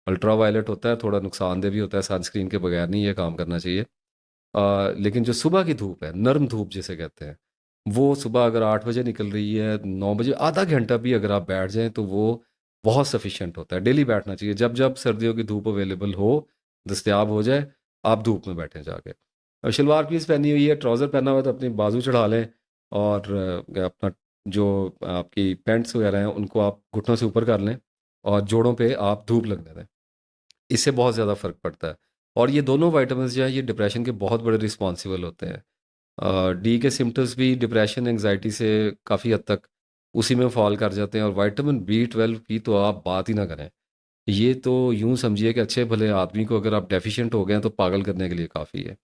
अल्ट्रा वायलेट होता है, थोड़ा नुकसानदेह भी होता है, सनस्क्रीन के बगैर नहीं ये काम करना चाहिए। लेकिन जो सुबह की धूप है, नर्म धूप जिसे कहते हैं, वो सुबह अगर 8 बजे निकल रही है, 9 बजे, आधा घंटा भी अगर आप बैठ जाएं तो वो बहुत सफिशिएंट होता है। डेली बैठना चाहिए, जब जब सर्दियों की धूप अवेलेबल हो, दस्तयाब हो जाए, आप धूप में बैठें जाके। शलवार कमीज पहनी हुई है, ट्राउज़र पहना हुआ है, तो अपनी बाजू चढ़ा लें, और अपना जो आपकी पैंट्स वगैरह हैं उनको आप घुटनों से ऊपर कर लें, और जोड़ों पे आप धूप लगने दें। इससे बहुत ज़्यादा फ़र्क पड़ता है। और ये दोनों विटामिन्स जो हैं ये डिप्रेशन के बहुत बड़े रिस्पॉन्सिबल होते हैं। डी के सिम्टम्स भी डिप्रेशन एंग्जाइटी से काफ़ी हद तक उसी में फॉल कर जाते हैं, और विटामिन बी 12 की तो आप बात ही ना करें। ये तो यूं समझिए कि अच्छे भले आदमी को अगर आप डेफिशिएंट हो गए हैं तो पागल करने के लिए काफ़ी है।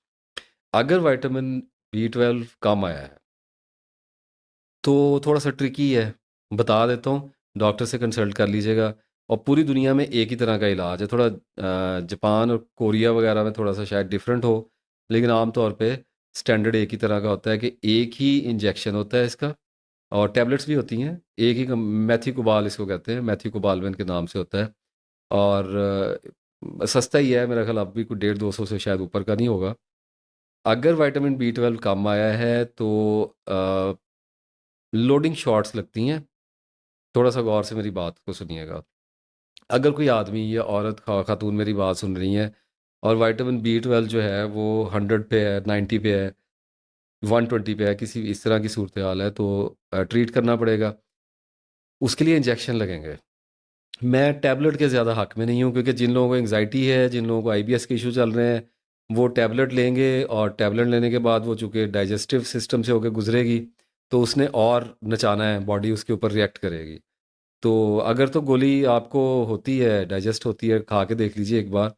अगर विटामिन बी 12 कम आया है तो थोड़ा सा ट्रिकी है, बता देता हूँ, डॉक्टर से कंसल्ट कर लीजिएगा। और पूरी दुनिया में एक ही तरह का इलाज है, थोड़ा जापान और कोरिया वगैरह में थोड़ा सा शायद डिफरेंट हो, लेकिन आम तौर पे स्टैंडर्ड एक ही तरह का होता है कि एक ही इंजेक्शन होता है इसका, और टैबलेट्स भी होती हैं। एक ही मैथ्यूकोबाल इसको कहते हैं, मैथ्यूकोबालमिन के नाम से होता है। और सस्ता ही है, मेरा ख्याल अब भी कुछ 150-200 से शायद ऊपर का नहीं होगा। अगर विटामिन बी 12 कम आया है तो लोडिंग शॉट्स लगती हैं। थोड़ा सा गौर से मेरी बात को सुनिएगा। अगर कोई आदमी या औरत खातून मेरी बात सुन रही हैं, और विटामिन बी 12 जो है वो 100 पे है, 90 पे है, 120 पे है, किसी इस तरह की सूरत हाल है, तो ट्रीट करना पड़ेगा। उसके लिए इंजेक्शन लगेंगे। मैं टैबलेट के ज़्यादा हक में नहीं हूँ, क्योंकि जिन लोगों को एंग्जाइटी है, जिन लोगों को आईबीएस के इशू चल रहे हैं, वो टैबलेट लेंगे, और टैबलेट लेने के बाद वो चूँकि डाइजेस्टिव सिस्टम से होकर गुजरेगी, तो उसने और नचाना है, बॉडी उसके ऊपर रिएक्ट करेगी। तो अगर तो गोली आपको होती है, डाइजेस्ट होती है, खा के देख लीजिए एक बार।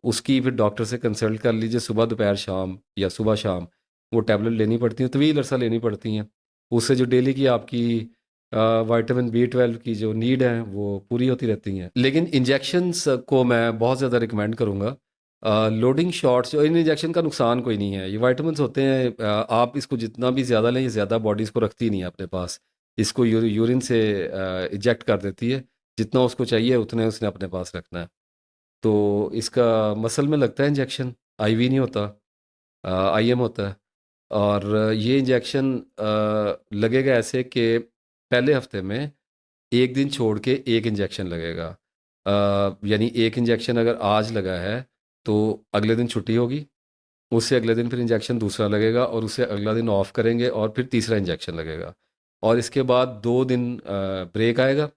उसकी फिर डॉक्टर से कंसल्ट कर लीजिए, सुबह दोपहर शाम या सुबह शाम वो टैबलेट लेनी पड़ती हैं, तवील अरसा लेनी पड़ती हैं। उससे जो डेली की आपकी विटामिन बी 12 की जो नीड है वो पूरी होती रहती हैं। लेकिन इंजेक्शंस को मैं बहुत ज़्यादा रिकमेंड करूँगा। लोडिंग शॉट्स, इन इंजेक्शन का नुकसान कोई नहीं है, ये विटामिन्स होते हैं, आप इसको जितना भी ज़्यादा लें, ये ज़्यादा बॉडी इसको रखती नहीं है अपने पास। इसको यूरिन से इजेक्ट कर देती है, जितना उसको चाहिए उतने उसने अपने पास रखना है। तो इसका मसल में लगता है इंजेक्शन, आईवी नहीं होता, आईएम होता है। और ये इंजेक्शन लगेगा ऐसे कि पहले हफ्ते में एक दिन छोड़ के एक इंजेक्शन लगेगा। यानी एक इंजेक्शन अगर आज लगा है तो अगले दिन छुट्टी होगी, उससे अगले दिन फिर इंजेक्शन दूसरा लगेगा, और उससे अगला दिन ऑफ करेंगे और फिर तीसरा इंजेक्शन लगेगा। और इसके बाद 2 दिन ब्रेक आएगा,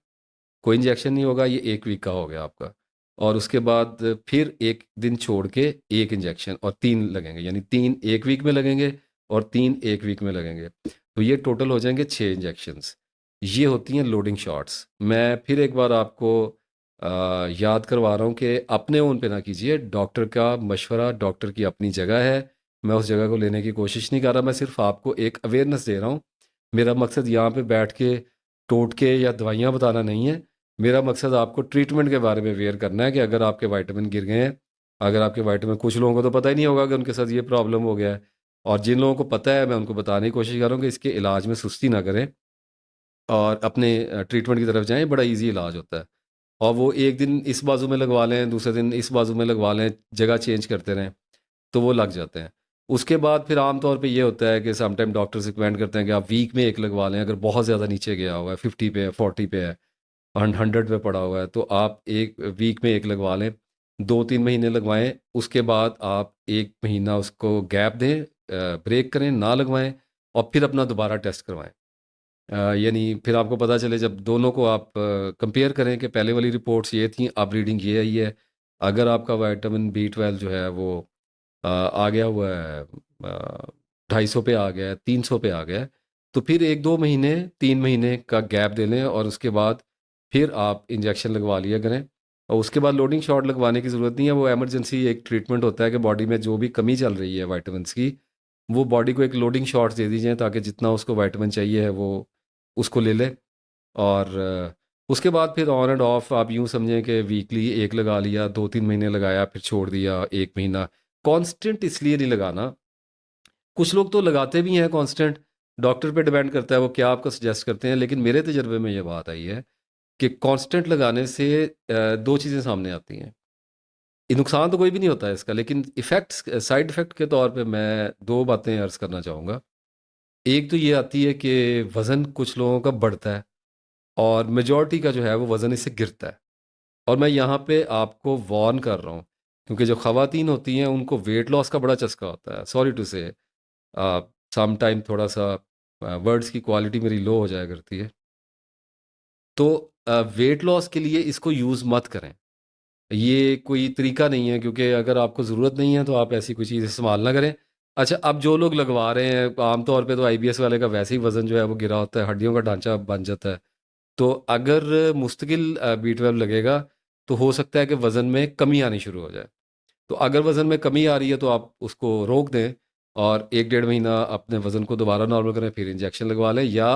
कोई इंजेक्शन नहीं होगा, ये 1 वीक का हो गया आपका। और उसके बाद फिर एक दिन छोड़ के एक इंजेक्शन, और 3 लगेंगे, यानी 3 1 वीक में लगेंगे और 3 1 वीक में लगेंगे। तो ये टोटल हो जाएंगे 6 इंजेक्शंस। ये होती हैं लोडिंग शॉट्स। मैं फिर एक बार आपको याद करवा रहा हूँ कि अपने ओन पे ना कीजिए, डॉक्टर का मशवरा, डॉक्टर की अपनी जगह है। मैं उस जगह को लेने की कोशिश नहीं कर रहा, मैं सिर्फ आपको एक अवेयरनेस दे रहा हूँ। मेरा मकसद यहाँ पे बैठ के टोटके या दवाइयाँ बताना नहीं है। मेरा मकसद आपको ट्रीटमेंट के बारे में अवेयर करना है कि अगर आपके विटामिन गिर गए हैं, अगर आपके विटामिन, कुछ लोगों को तो पता ही नहीं होगा कि उनके साथ ये प्रॉब्लम हो गया है, और जिन लोगों को पता है मैं उनको बताने की कोशिश कर रहा हूँ कि इसके इलाज में सुस्ती ना करें, और अपने ट्रीटमेंट की तरफ जाएं। बड़ा इजी इलाज होता है। और वो एक दिन इस बाजू में लगवा लें, दूसरे दिन इस बाजू में लगवा लें, जगह चेंज करते रहें, तो वो लग जाते हैं। उसके बाद फिर आम तौर पे ये होता है कि समटाइम डॉक्टर्स रिकमेंड करते हैं कि आप वीक में एक लगवा लें, अगर बहुत ज़्यादा नीचे गया हुआ है, 50 पे है, 40 पे है, 100 पे पड़ा हुआ है, तो आप एक वीक में एक लगवा लें। 2 3 महीने लगवाएं, उसके बाद आप 1 महीना उसको गैप दें, ब्रेक करें, ना लगवाएं, और फिर अपना दोबारा टेस्ट करवाएं। यानी फिर आपको पता चले, जब दोनों को आप कंपेयर करें कि पहले वाली रिपोर्ट्स ये थी, अब रीडिंग ये आई है। अगर आपका विटामिन बी 12 जो है वो आ गया हुआ है, 250 पे आ गया है, 300 पे आ गया है, तो फिर 1-2 महीने, 3 महीने का गैप दे लें और उसके बाद फिर आप इंजेक्शन लगवा लिया करें। और उसके बाद लोडिंग शॉट लगवाने की ज़रूरत नहीं है, वो इमरजेंसी एक ट्रीटमेंट होता है कि बॉडी में जो भी कमी चल रही है विटामिन्स की, वो बॉडी को एक लोडिंग शॉट्स दे दीजिए ताकि जितना उसको विटामिन चाहिए है वो उसको ले ले। और उसके बाद फिर ऑन एंड ऑफ आप यूँ समझें कि वीकली एक लगा लिया, 2-3 महीने लगाया, फिर छोड़ दिया 1 महीना। कांस्टेंट इसलिए नहीं लगाना, कुछ लोग तो लगाते भी हैं कांस्टेंट, डॉक्टर पे डिपेंड करता है वो क्या आपको सजेस्ट करते हैं, लेकिन मेरे तजर्बे में ये बात आई है कि कांस्टेंट लगाने से 2 चीज़ें सामने आती हैं। ये नुकसान तो कोई भी नहीं होता है इसका, लेकिन इफ़ेक्ट्स, साइड इफ़ेक्ट के तौर पे मैं 2 बातें अर्ज़ करना चाहूँगा। एक तो ये आती है कि वज़न कुछ लोगों का बढ़ता है और मेजॉरिटी का जो है वो वज़न इससे गिरता है। और मैं यहाँ पे आपको वार्न कर रहा हूँ, क्योंकि जो ख़वातीन होती हैं उनको वेट लॉस का बड़ा चस्का होता है। सॉरी टू से सम टाइम थोड़ा-सा वर्ड्स की क्वालिटी मेरी लो हो जाया करती है। तो वेट लॉस के लिए इसको यूज़ मत करें। ये कोई तरीका नहीं है, क्योंकि अगर आपको ज़रूरत नहीं है तो आप ऐसी कोई चीज़ इस्तेमाल ना करें। अच्छा, अब जो लोग लगवा रहे हैं, आम तौर पे तो आईबीएस वाले का वैसे ही वज़न जो है वो गिरा होता है, हड्डियों का ढांचा बन जाता है। तो अगर मुस्तकिल बी12 लगेगा, तो हो सकता है कि वज़न में कमी आनी शुरू हो जाए। तो अगर वज़न में कमी आ रही है तो आप उसको रोक दें और 1 डेढ़ महीना अपने वज़न को दोबारा नॉर्मल करें, फिर इंजेक्शन लगवा लें। या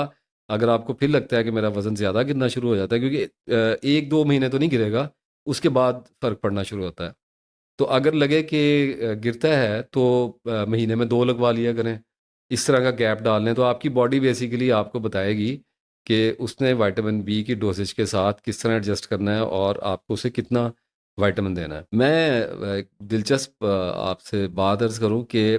अगर आपको फिर लगता है कि मेरा वज़न ज़्यादा गिरना शुरू हो जाता है, क्योंकि 1-2 महीने तो नहीं गिरेगा, उसके बाद फ़र्क पड़ना शुरू होता है। तो अगर लगे कि गिरता है तो महीने में 2 लगवा लिया करें। इस तरह का गैप डाल लें तो आपकी बॉडी बेसिकली आपको बताएगी कि उसने विटामिन बी की डोज़ेज के साथ किस तरह एडजस्ट करना है और आपको उसे कितना विटामिन देना है। मैं एक दिलचस्प आपसे बात अर्ज़ करूँ कि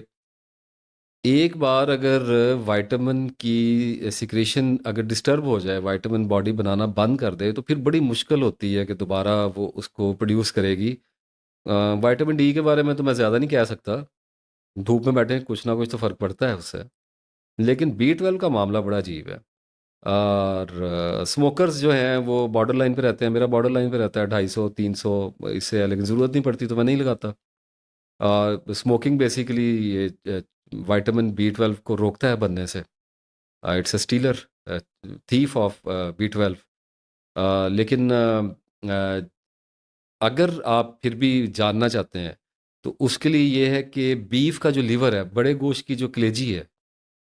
एक बार अगर विटामिन की सिक्रीशन अगर डिस्टर्ब हो जाए, विटामिन बॉडी बनाना बंद कर दे, तो फिर बड़ी मुश्किल होती है कि दोबारा वो उसको प्रोड्यूस करेगी। विटामिन डी के बारे में तो मैं ज़्यादा नहीं कह सकता, धूप में बैठे कुछ ना कुछ तो फ़र्क पड़ता है उससे। लेकिन बी12 का मामला बड़ा अजीब है। और स्मोकर्स जो हैं वो बॉर्डर लाइन पे रहते हैं, मेरा बॉर्डर लाइन पे रहता है 250-300 इससे है, लेकिन ज़रूरत नहीं पड़ती तो मैं नहीं लगाता। स्मोकिंग बेसिकली ये विटामिन बी12 को रोकता है बनने से। It's a stealer, thief of B12. लेकिन अ, अगर आप फिर भी जानना चाहते हैं, तो उसके लिए ये है कि बीफ का जो लीवर है, बड़े गोश्त की जो कलेजी है,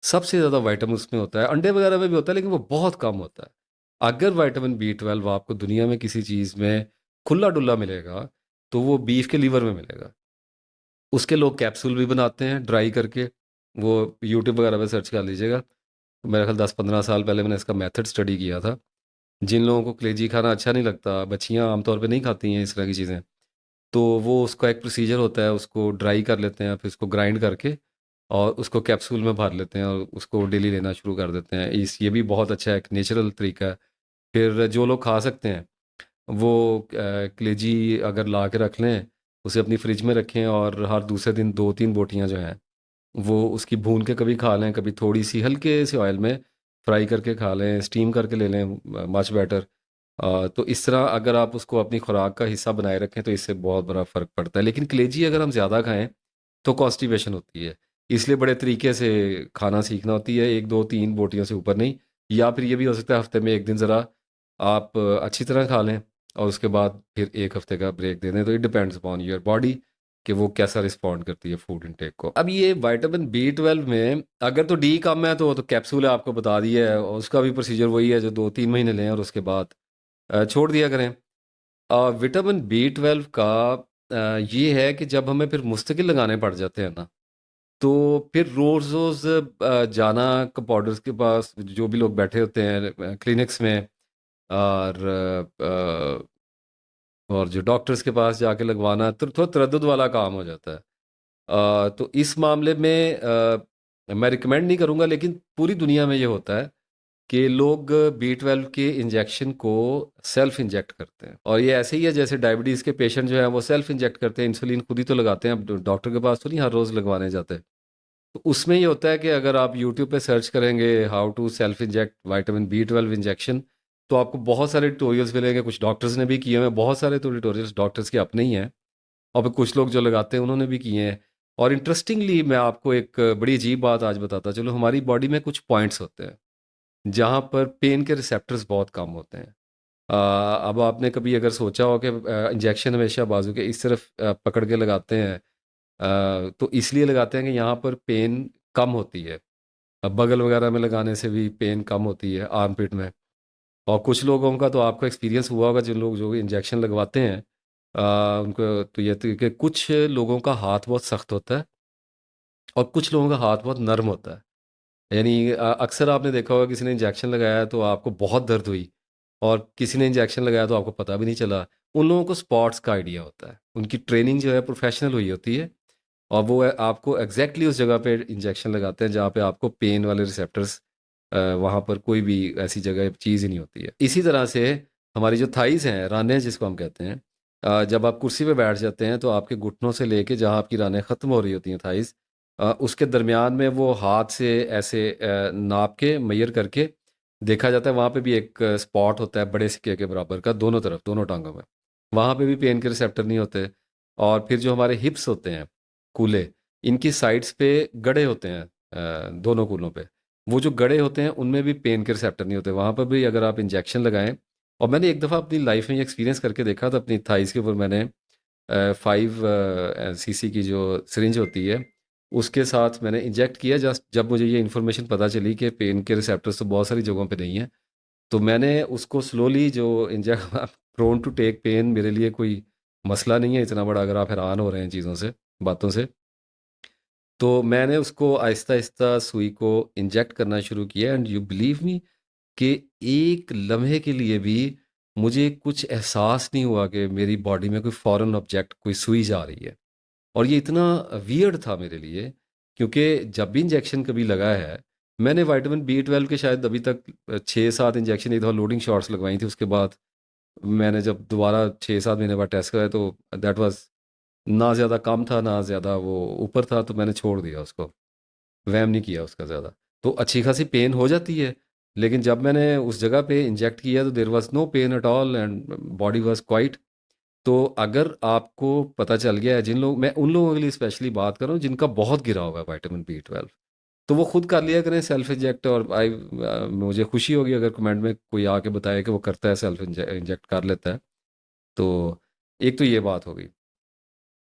सबसे ज़्यादा विटामिन उसमें होता है। अंडे वगैरह में भी होता है, लेकिन वो बहुत कम होता है। अगर विटामिन बी12 आपको दुनिया में किसी चीज़ में खुला-डुला मिलेगा, तो वो बीफ के लीवर में मिलेगा। उसके लोग कैप्सूल भी बनाते हैं ड्राई करके, वो यूट्यूब वगैरह पे सर्च कर लीजिएगा। मेरा ख्याल 10-15 साल पहले मैंने इसका मेथड स्टडी किया था। जिन लोगों को कलेजी खाना अच्छा नहीं लगता, बच्चियाँ आम तौर पे नहीं खाती हैं इस तरह की चीज़ें, तो वो उसका एक प्रोसीजर होता है, उसको ड्राई कर लेते हैं, फिर उसको ग्राइंड करके और उसको कैप्सूल में भर लेते हैं और उसको डेली लेना शुरू कर देते हैं। इस ये भी बहुत अच्छा एक नेचुरल तरीका है। फिर जो लोग खा सकते हैं, वो कलेजी अगर ला के रख लें, उसे अपनी फ्रिज में रखें और हर दूसरे दिन 2-3 बोटियाँ जो हैं, वो उसकी भून के कभी खा लें, कभी थोड़ी-सी हल्के से ऑयल में फ्राई करके खा लें, स्टीम करके ले लें, मच बेटर। तो इस तरह अगर आप उसको अपनी खुराक का हिस्सा बनाए रखें तो इससे बहुत बड़ा फ़र्क पड़ता है। लेकिन कलेजी अगर हम ज़्यादा खाएँ तो कॉन्स्टिपेशन होती है। इसलिए बड़े तरीके से खाना सीखना होती है, 1, 2, 3 बोटियों से ऊपर नहीं। या फिर ये भी हो सकता है हफ़्ते में 1 दिन ज़रा आप अच्छी तरह खा लें और उसके बाद फिर 1 हफ़्ते का ब्रेक दे दें। तो it depends upon your body कि वो कैसा रिस्पॉन्ड करती है फूड इनटेक को। अब ये विटामिन बी12 में अगर तो डी कम है तो कैप्सूल है, आपको बता दिया है, और उसका भी प्रोसीजर वही है जो 2-3 महीने लें और उसके बाद छोड़ दिया करें। विटामिन बी12 का ये है कि जब हमें फिर मुस्तकिल लगाने पड़ जाते हैं ना, तो फिर रोज़-रोज़ जाना कंपाउंडर्स के पास, जो भी लोग बैठे होते हैं क्लिनिक्स में, और और जो डॉक्टर्स के पास जाके लगवाना तो थोड़ा तरद्दुद वाला काम हो जाता है। तो इस मामले में मैं रिकमेंड नहीं करूँगा, लेकिन पूरी दुनिया में ये होता है कि लोग बी12 के इंजेक्शन को सेल्फ इंजेक्ट करते हैं, और ये ऐसे ही है जैसे डायबिटीज़ के पेशेंट जो हैं वो सेल्फ इंजेक्ट करते हैं, इंसुलिन खुद ही तो लगाते हैं, अब डॉक्टर के पास तो नहीं हर रोज़ लगवाने जाते। तो उसमें ये होता है कि अगर आप यूट्यूब पे सर्च करेंगे how to self inject vitamin बी12 इंजेक्शन, तो आपको बहुत सारे ट्यूटोरियल्स मिलेंगे, कुछ डॉक्टर्स ने भी किए हुए हैं, बहुत सारे तो ट्यूटोरियल्स डॉक्टर्स के अपने ही हैं, और फिर कुछ लोग जो लगाते हैं उन्होंने भी किए हैं। और इंटरेस्टिंगली मैं आपको एक बड़ी अजीब बात आज बताता चलो, हमारी बॉडी में कुछ पॉइंट्स होते हैं जहाँ पर पेन के रिसेप्टर्स बहुत कम होते हैं। अब आपने कभी अगर सोचा हो कि इंजेक्शन हमेशा बाजू के इस तरफ पकड़ के लगाते हैं, तो इसलिए लगाते हैं कि यहाँ पर पेन कम होती है। अब बगल वगैरह में लगाने से भी पेन कम होती है आर्म पिट में। और कुछ लोगों का तो आपको एक्सपीरियंस हुआ होगा, जिन लोग जो इंजेक्शन लगवाते हैं, उनको तो ये तो कि कुछ लोगों का हाथ बहुत सख्त होता है और कुछ लोगों का हाथ बहुत नर्म होता है। यानी अक्सर आपने देखा होगा किसी ने इंजेक्शन लगाया तो आपको बहुत दर्द हुई, और किसी ने इंजेक्शन लगाया तो आपको पता भी नहीं चला। उन लोगों को स्पॉट्स का आइडिया होता है, उनकी ट्रेनिंग जो है प्रोफेशनल हुई होती है, और वो आपको एग्जैक्टली उस जगह पे इंजेक्शन लगाते हैं जहाँ पे आपको पेन वाले रिसेप्टर्स, वहाँ पर कोई भी ऐसी जगह चीज़ ही नहीं होती है। इसी तरह से हमारी जो थाइस हैं, रानें जिसको हम कहते हैं, जब आप कुर्सी पे बैठ जाते हैं तो आपके घुटनों से लेके जहाँ आपकी रानें ख़त्म हो रही होती हैं थाइस, उसके दरमियान में वो हाथ से ऐसे नाप के मैयर करके देखा जाता है। वहाँ पे भी एक स्पॉट होता है बड़े सिक्के के बराबर का, दोनों तरफ दोनों टांगों में। वहाँ पे भी पेन के रिसेप्टर नहीं होते। और फिर जो हमारे हिप्स होते हैं, कूल्हे, इनकी साइड्स पे गड़े होते हैं, दोनों कूलों पे। वो जो गड़े होते हैं उनमें भी पेन के रिसेप्टर नहीं होते। वहाँ पर भी अगर आप इंजेक्शन लगाएं, और मैंने एक दफ़ा अपनी लाइफ में ये एक्सपीरियंस करके देखा था, अपनी थाइस के ऊपर मैंने 5 cc की जो सिरिंज होती है उसके साथ मैंने इंजेक्ट किया। जस्ट जब मुझे ये इन्फॉर्मेशन पता चली कि पेन के रिसेप्टर्स तो बहुत सारी जगहों पे नहीं है, तो मैंने उसको स्लोली जो inject prone to take pain, मेरे लिए कोई मसला नहीं है इतना बड़ा, अगर आप हैरान हो रहे हैं चीज़ों से, बातों से। तो मैंने उसको आहिस्ता आहिस्ता सुई को इंजेक्ट करना शुरू किया, एंड यू बिलीव मी कि एक लम्हे के लिए भी मुझे कुछ एहसास नहीं हुआ कि मेरी बॉडी में कोई फॉरेन ऑब्जेक्ट, कोई सुई जा रही है। और ये इतना वियर्ड था मेरे लिए, क्योंकि जब भी इंजेक्शन कभी लगा है, मैंने विटामिन B12 के शायद अभी तक 6-7 इंजेक्शन, एक दफ़ा लोडिंग शॉट्स लगवाई थी। उसके बाद मैंने जब दोबारा 6-7 महीने बाद टेस्ट कराया तो दैट वाज ना ज़्यादा कम था ना ज़्यादा वो ऊपर था, तो मैंने छोड़ दिया उसको, वहम नहीं किया उसका ज़्यादा। तो अच्छी खासी पेन हो जाती है, लेकिन जब मैंने उस जगह पे इंजेक्ट किया तो there was no pain at all and body was quite. तो अगर आपको पता चल गया है, जिन लोग, मैं उन लोगों के लिए स्पेशली बात कर रहा हूँ जिनका बहुत गिरा हुआ है विटामिन B12, तो वो खुद कर लिया करें सेल्फ इंजेक्ट। और मुझे खुशी होगी अगर कमेंट में कोई आके बताए कि वो करता है, सेल्फ इंजेक्ट कर लेता है। तो एक तो ये बात हो गई।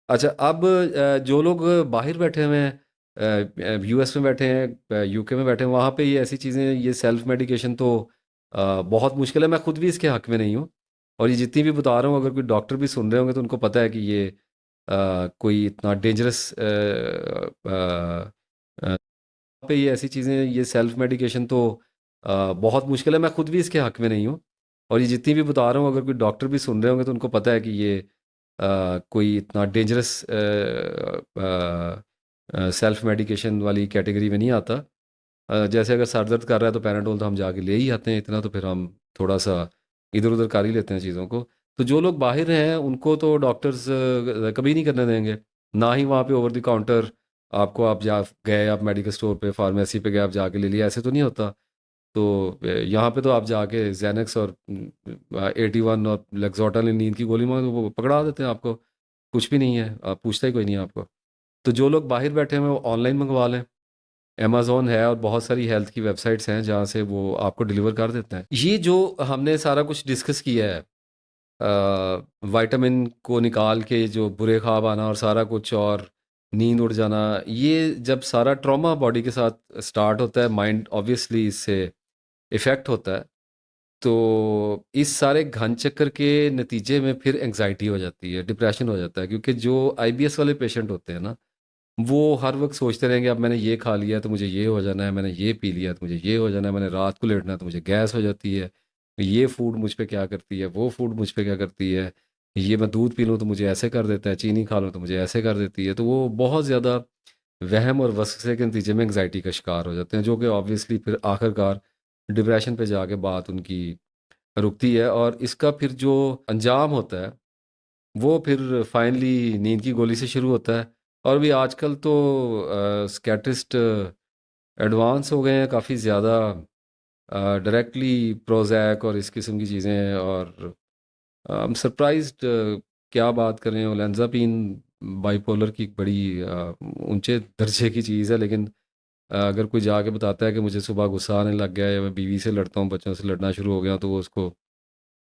अच्छा, अब जो लोग बाहर बैठे हुए हैं, US में बैठे हैं, UK में बैठे हैं, वहाँ पे ये ऐसी चीज़ें, ये सेल्फ मेडिकेशन तो बहुत मुश्किल है। मैं खुद भी इसके हक में नहीं हूँ, और ये जितनी भी बता रहा हूँ, अगर कोई डॉक्टर भी सुन रहे होंगे तो उनको पता है कि ये कोई इतना डेंजरस पे ये ऐसी चीज़ें, ये सेल्फ मेडिकेशन तो बहुत मुश्किल है। मैं खुद भी इसके हक में नहीं हूँ, और ये जितनी भी बता रहा हूँ, अगर कोई डॉक्टर भी सुन रहे होंगे तो उनको पता है कि ये कोई इतना डेंजरस सेल्फ मेडिकेशन वाली कैटेगरी में नहीं आता। जैसे अगर सर दर्द कर रहा है तो पैराडोल तो हम जाके ले ही आते हैं, इतना तो फिर हम थोड़ा सा इधर उधर कर ही लेते हैं चीज़ों को। तो जो लोग बाहर हैं उनको तो डॉक्टर्स कभी नहीं करने देंगे, ना ही वहाँ पे ओवर द काउंटर आपको, आप जा गए, आप मेडिकल स्टोर पे, फार्मेसी पे गए, आप जाके ले लिया, ऐसे तो नहीं होता। तो यहाँ पे तो आप जाके जैनेक्स और 81 और लेक्सोटल, नींद की गोली मांगो, वो पकड़ा देते हैं आपको। कुछ भी नहीं है, आप पूछता ही कोई नहीं है आपको। तो जो लोग बाहर बैठे हैं वो ऑनलाइन मंगवा लें। अमेज़ॉन है और बहुत सारी हेल्थ की वेबसाइट्स हैं जहाँ से वो आपको डिलीवर कर देते हैं। ये जो हमने सारा कुछ डिस्कस किया है, विटामिन को निकाल के जो बुरे ख्वाब आना और सारा कुछ, और नींद उड़ जाना, ये जब सारा ट्रॉमा बॉडी के साथ स्टार्ट होता है, माइंड ऑब्वियसली इससे इफ़ेक्ट होता है। तो इस सारे घन चक्कर के नतीजे में फिर एंग्जाइटी हो जाती है, डिप्रेशन हो जाता है, क्योंकि जो IBS वाले पेशेंट होते हैं ना, वो हर वक्त सोचते रहेंगे अब मैंने ये खा लिया तो मुझे ये हो जाना है, मैंने ये पी लिया तो मुझे ये हो जाना है, मैंने रात को लेटना है तो मुझे गैस हो जाती है, ये फूड मुझ पे क्या करती है, वो फूड मुझ पे क्या करती है, ये मैं दूध पी लूँ तो मुझे ऐसे कर देता है, चीनी खा लूँ तो मुझे ऐसे कर देती है। तो वो बहुत ज़्यादा वहम और वसवसे के नतीजे में एंग्जाइटी का शिकार हो जाते हैं, जो कि ऑब्वियसली फिर आखिरकार डिप्रेशन पे जाके बात उनकी रुकती है। और इसका फिर जो अंजाम होता है वो फिर फाइनली नींद की गोली से शुरू होता है। और भी आजकल तो स्कैट्रिस्ट एडवांस हो गए हैं काफ़ी ज़्यादा, डायरेक्टली प्रोजैक और इस किस्म की चीज़ें। और आई एम सरप्राइज्ड, क्या बात करें, ओलेंजापिन बाइपोलर की बड़ी ऊंचे दर्जे की चीज़ है, लेकिन अगर कोई जाके बताता है कि मुझे सुबह गुस्सा आने लग गया या मैं बीवी से लड़ता हूँ, बच्चों से लड़ना शुरू हो गया, तो वो उसको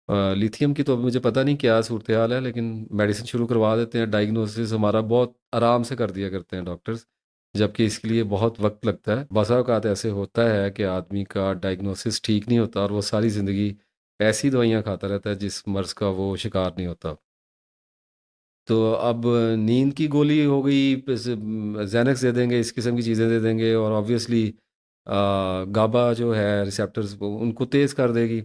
लिथियम की तो अभी मुझे पता नहीं क्या सूरत हाल है, लेकिन मेडिसिन शुरू करवा देते हैं। डायग्नोसिस हमारा बहुत आराम से कर दिया करते हैं डॉक्टर्स, जबकि इसके लिए बहुत वक्त लगता है। बसा औकात ऐसे होता है कि आदमी का डायग्नोसिस ठीक नहीं होता और वो सारी ज़िंदगी ऐसी दवाइयाँ खाता रहता है जिस मर्ज़ का वो शिकार नहीं होता। तो अब नींद की गोली हो गई, ज़ैनेक्स दे देंगे, इस किस्म की चीज़ें दे देंगे, और ऑब्वियसली गाबा जो है रिसेप्टर्स उनको तेज़ कर देगी,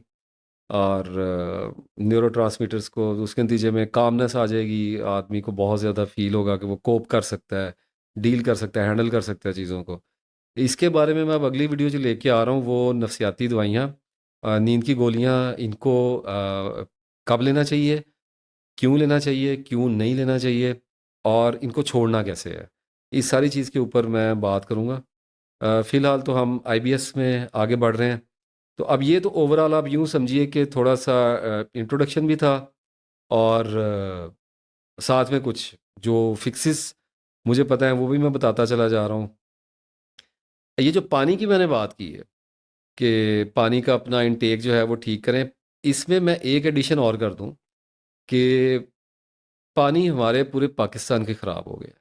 और न्यूरोट्रांसमीटर्स को, उसके नतीजे में कामनेस आ जाएगी, आदमी को बहुत ज़्यादा फील होगा कि वो कोप कर सकता है, डील कर सकता है, हैंडल कर सकता है चीज़ों को। इसके बारे में मैं अब अगली वीडियो जो लेके आ रहा हूँ वो नफसियाती दवाइयाँ, नींद की गोलियाँ, इनको कब लेना चाहिए, क्यों लेना चाहिए, क्यों नहीं लेना चाहिए, और इनको छोड़ना कैसे है, इस सारी चीज़ के ऊपर मैं बात करूँगा। फ़िलहाल तो हम आईबीएस में आगे बढ़ रहे हैं। तो अब ये तो ओवरऑल आप यूँ समझिए कि थोड़ा-सा इंट्रोडक्शन भी था, और साथ में कुछ जो फिक्सेस मुझे पता है वो भी मैं बताता चला जा रहा हूँ। ये जो पानी की मैंने बात की है कि पानी का अपना इंटेक जो है वो ठीक करें, इसमें मैं एक एडिशन और कर दूँ कि पानी हमारे पूरे पाकिस्तान के ख़राब हो गए।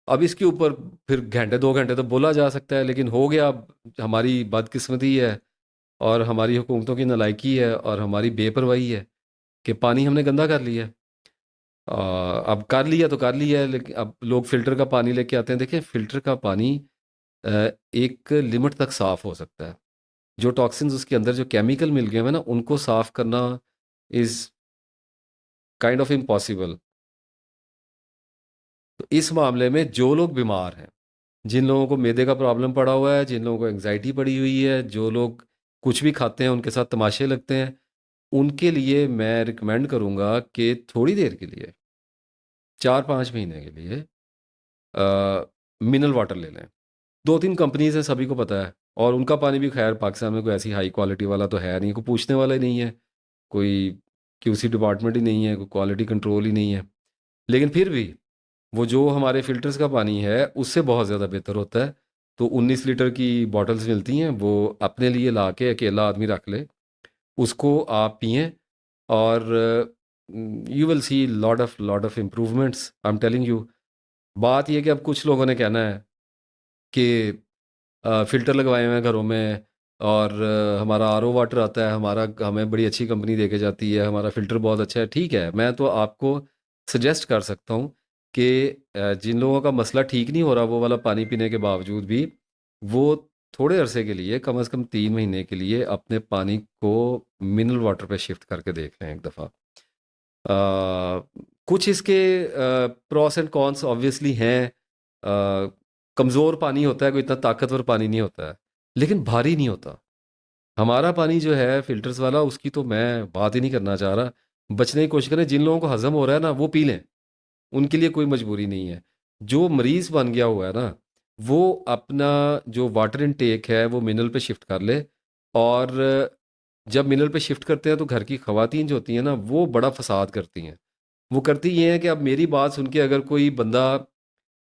अब इसके ऊपर फिर घंटे 2 घंटे तो बोला जा सकता है, लेकिन हो गया, अब हमारी बदकिस्मती है और हमारी हुकूमतों की नालायकी है और हमारी बेपरवाही है कि पानी हमने गंदा कर लिया है। अब कर लिया तो कर लिया है, लेकिन अब लोग फ़िल्टर का पानी लेके आते हैं। देखिए, फ़िल्टर का पानी अ, एक लिमिट तक साफ़ हो सकता है। जो टॉक्सिन्स उसके अंदर जो केमिकल मिल गए हैं ना, उनको साफ़ करना इज़ काइंड ऑफ इम्पॉसिबल। तो इस मामले में जो लोग बीमार हैं, जिन लोगों को मैदे का प्रॉब्लम पड़ा हुआ है, जिन लोगों को एंग्ज़ायटी पड़ी हुई है, जो लोग कुछ भी खाते हैं उनके साथ तमाशे लगते हैं, उनके लिए मैं रिकमेंड करूँगा कि थोड़ी देर के लिए, 4-5 महीने के लिए मिनरल वाटर ले लें। 2-3 कंपनीज़ हैं, सभी को पता है, और उनका पानी भी ख़ैर पाकिस्तान में कोई ऐसी हाई क्वालिटी वाला तो है नहीं, कोई पूछने वाला ही नहीं है, कोई क्यूसी डिपार्टमेंट ही नहीं है, कोई क्वालिटी कंट्रोल ही नहीं है। लेकिन फिर भी वो जो हमारे फ़िल्टर्स का पानी है, उससे बहुत ज़्यादा बेहतर होता है। तो 19 लीटर की बॉटल्स मिलती हैं, वो अपने लिए ला के अकेला आदमी रख ले, उसको आप पिएँ, और you will see lot of improvements, I am telling you. बात ये है कि अब कुछ लोगों ने कहना है कि फ़िल्टर लगवाए हुए हैं घरों में, और हमारा आरओ वाटर आता है, हमारा हमें बड़ी अच्छी कंपनी दे के जाती है, हमारा फ़िल्टर बहुत अच्छा है। ठीक है, मैं तो आपको सजेस्ट कर सकता हूँ कि जिन लोगों का मसला ठीक नहीं हो रहा वो वाला पानी पीने के बावजूद भी, वो थोड़े अरसे के लिए, कम से कम 3 महीने के लिए अपने पानी को मिनरल वाटर पे शिफ्ट करके देख लें एक दफ़ा। कुछ इसके प्रोस एंड कॉन्स ऑब्वियसली हैं। कमज़ोर पानी होता है, कोई इतना ताकतवर पानी नहीं होता है, लेकिन भारी नहीं होता। हमारा पानी जो है फ़िल्टर्स वाला, उसकी तो मैं बात ही नहीं करना चाह रहा। बचने की कोशिश करें, जिन लोगों को हज़म हो रहा है ना, वो पी लें, उनके लिए कोई मजबूरी नहीं है। जो मरीज़ बन गया हुआ है ना, वो अपना जो वाटर इनटेक है वो मिनरल पे शिफ्ट कर ले, और जब मिनरल पे शिफ्ट करते हैं तो घर की ख़वातीन जो होती हैं ना, वो बड़ा फ़साद करती हैं। वो करती ये है कि अब मेरी बात सुन के अगर कोई बंदा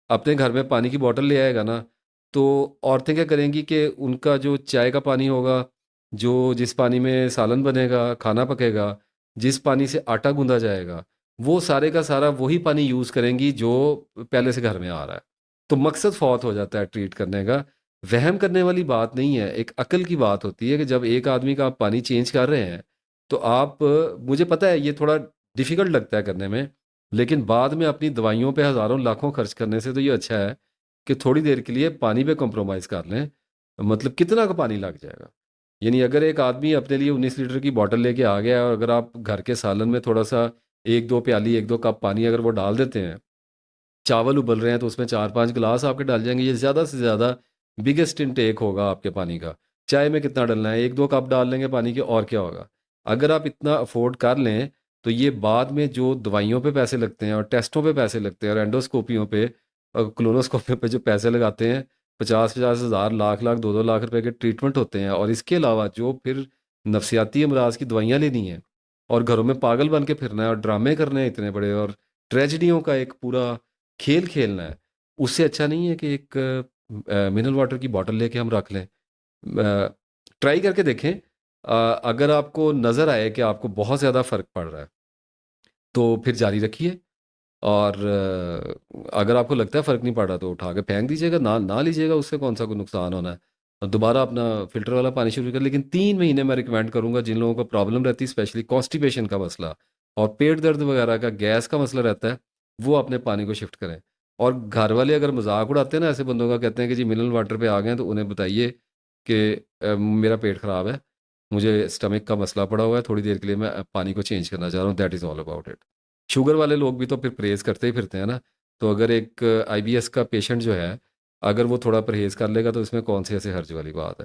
अपने घर में पानी की बॉटल ले आएगा ना, तो औरतें क्या करेंगी कि उनका जो चाय का पानी होगा, जो जिस पानी में सालन बनेगा, खाना पकेगा, जिस पानी से आटा गूँधा जाएगा, वो सारे का सारा वही पानी यूज़ करेंगी जो पहले से घर में आ रहा है। तो मकसद फ़ौत हो जाता है ट्रीट करने का। वहम करने वाली बात नहीं है, एक अक्ल की बात होती है कि जब एक आदमी का आप पानी चेंज कर रहे हैं, तो आप, मुझे पता है ये थोड़ा डिफ़िकल्ट लगता है करने में, लेकिन बाद में अपनी दवाइयों पे हज़ारों लाखों खर्च करने से तो ये अच्छा है कि थोड़ी देर के लिए पानी पे कॉम्प्रोमाइज़ कर लें। मतलब कितना का पानी लग जाएगा। यानी अगर एक आदमी अपने लिए 19 लीटर की बॉटल लेके आ गया है, और अगर आप घर के सालन में थोड़ा-सा 1-2 प्याली, 1-2 कप पानी अगर वो डाल देते हैं, चावल उबल रहे हैं तो उसमें 4-5 गिलास आपके डल जाएँगे। ये ज़्यादा से ज़्यादा बिगेस्ट इनटेक होगा आपके पानी का। चाय में कितना डलना है? 1-2 कप डाल लेंगे पानी के, और क्या होगा? अगर आप इतना अफ़ोर्ड कर लें, तो ये बाद में जो दवाइयों पे पैसे लगते हैं और टेस्टों पे पैसे लगते हैं और एंडोस्कोपियों पे और कोलोनोस्कोपियों पे जो पैसे लगाते हैं, 50-50 हज़ार, लाख-लाख, 2-2 लाख रुपए के ट्रीटमेंट होते हैं, और इसके अलावा जो फिर नफ़सियाती अमराज़ की दवाइयाँ लेनी हैं, और घरों में पागल बन के फिरना है और ड्रामे करने हैं इतने बड़े, और ट्रेजेडियों का एक पूरा खेल खेलना है, उससे अच्छा नहीं है कि एक मिनरल वाटर की बॉटल लेके हम रख लें। ट्राई करके देखें। अगर आपको नज़र आए कि आपको बहुत ज़्यादा फ़र्क पड़ रहा है, तो फिर जारी रखिए। और अगर आपको लगता है फ़र्क नहीं पड़ रहा तो उठा के फेंक दीजिएगा, ना ना लीजिएगा, उससे कौन सा कोई नुकसान होना है। और दोबारा अपना फ़िल्टर वाला पानी शुरू कर, लेकिन 3 महीने मैं रिकमेंड करूँगा जिन लोगों को प्रॉब्लम रहती है, स्पेशली कॉन्स्टिपेशन का मसला और पेट दर्द वगैरह का, गैस का मसला रहता है, वो अपने पानी को शिफ्ट करें। और घर वाले अगर मज़ाक उड़ाते हैं ना ऐसे बंदों का, कहते हैं कि जी मिनरल वाटर पे आ गए हैं, तो उन्हें बताइए कि मेरा पेट ख़राब है, मुझे स्टमक का मसला पड़ा हुआ है, थोड़ी देर के लिए मैं पानी को चेंज करना चाह रहा हूँ, that is all about it. Sugar वाले लोग भी तो फिर परहेज़ करते ही फिरते हैं ना। तो अगर एक आईबीएस का पेशेंट जो है, अगर वो थोड़ा परहेज़ कर लेगा तो इसमें कौन सी ऐसे हर्ज वाली बात है।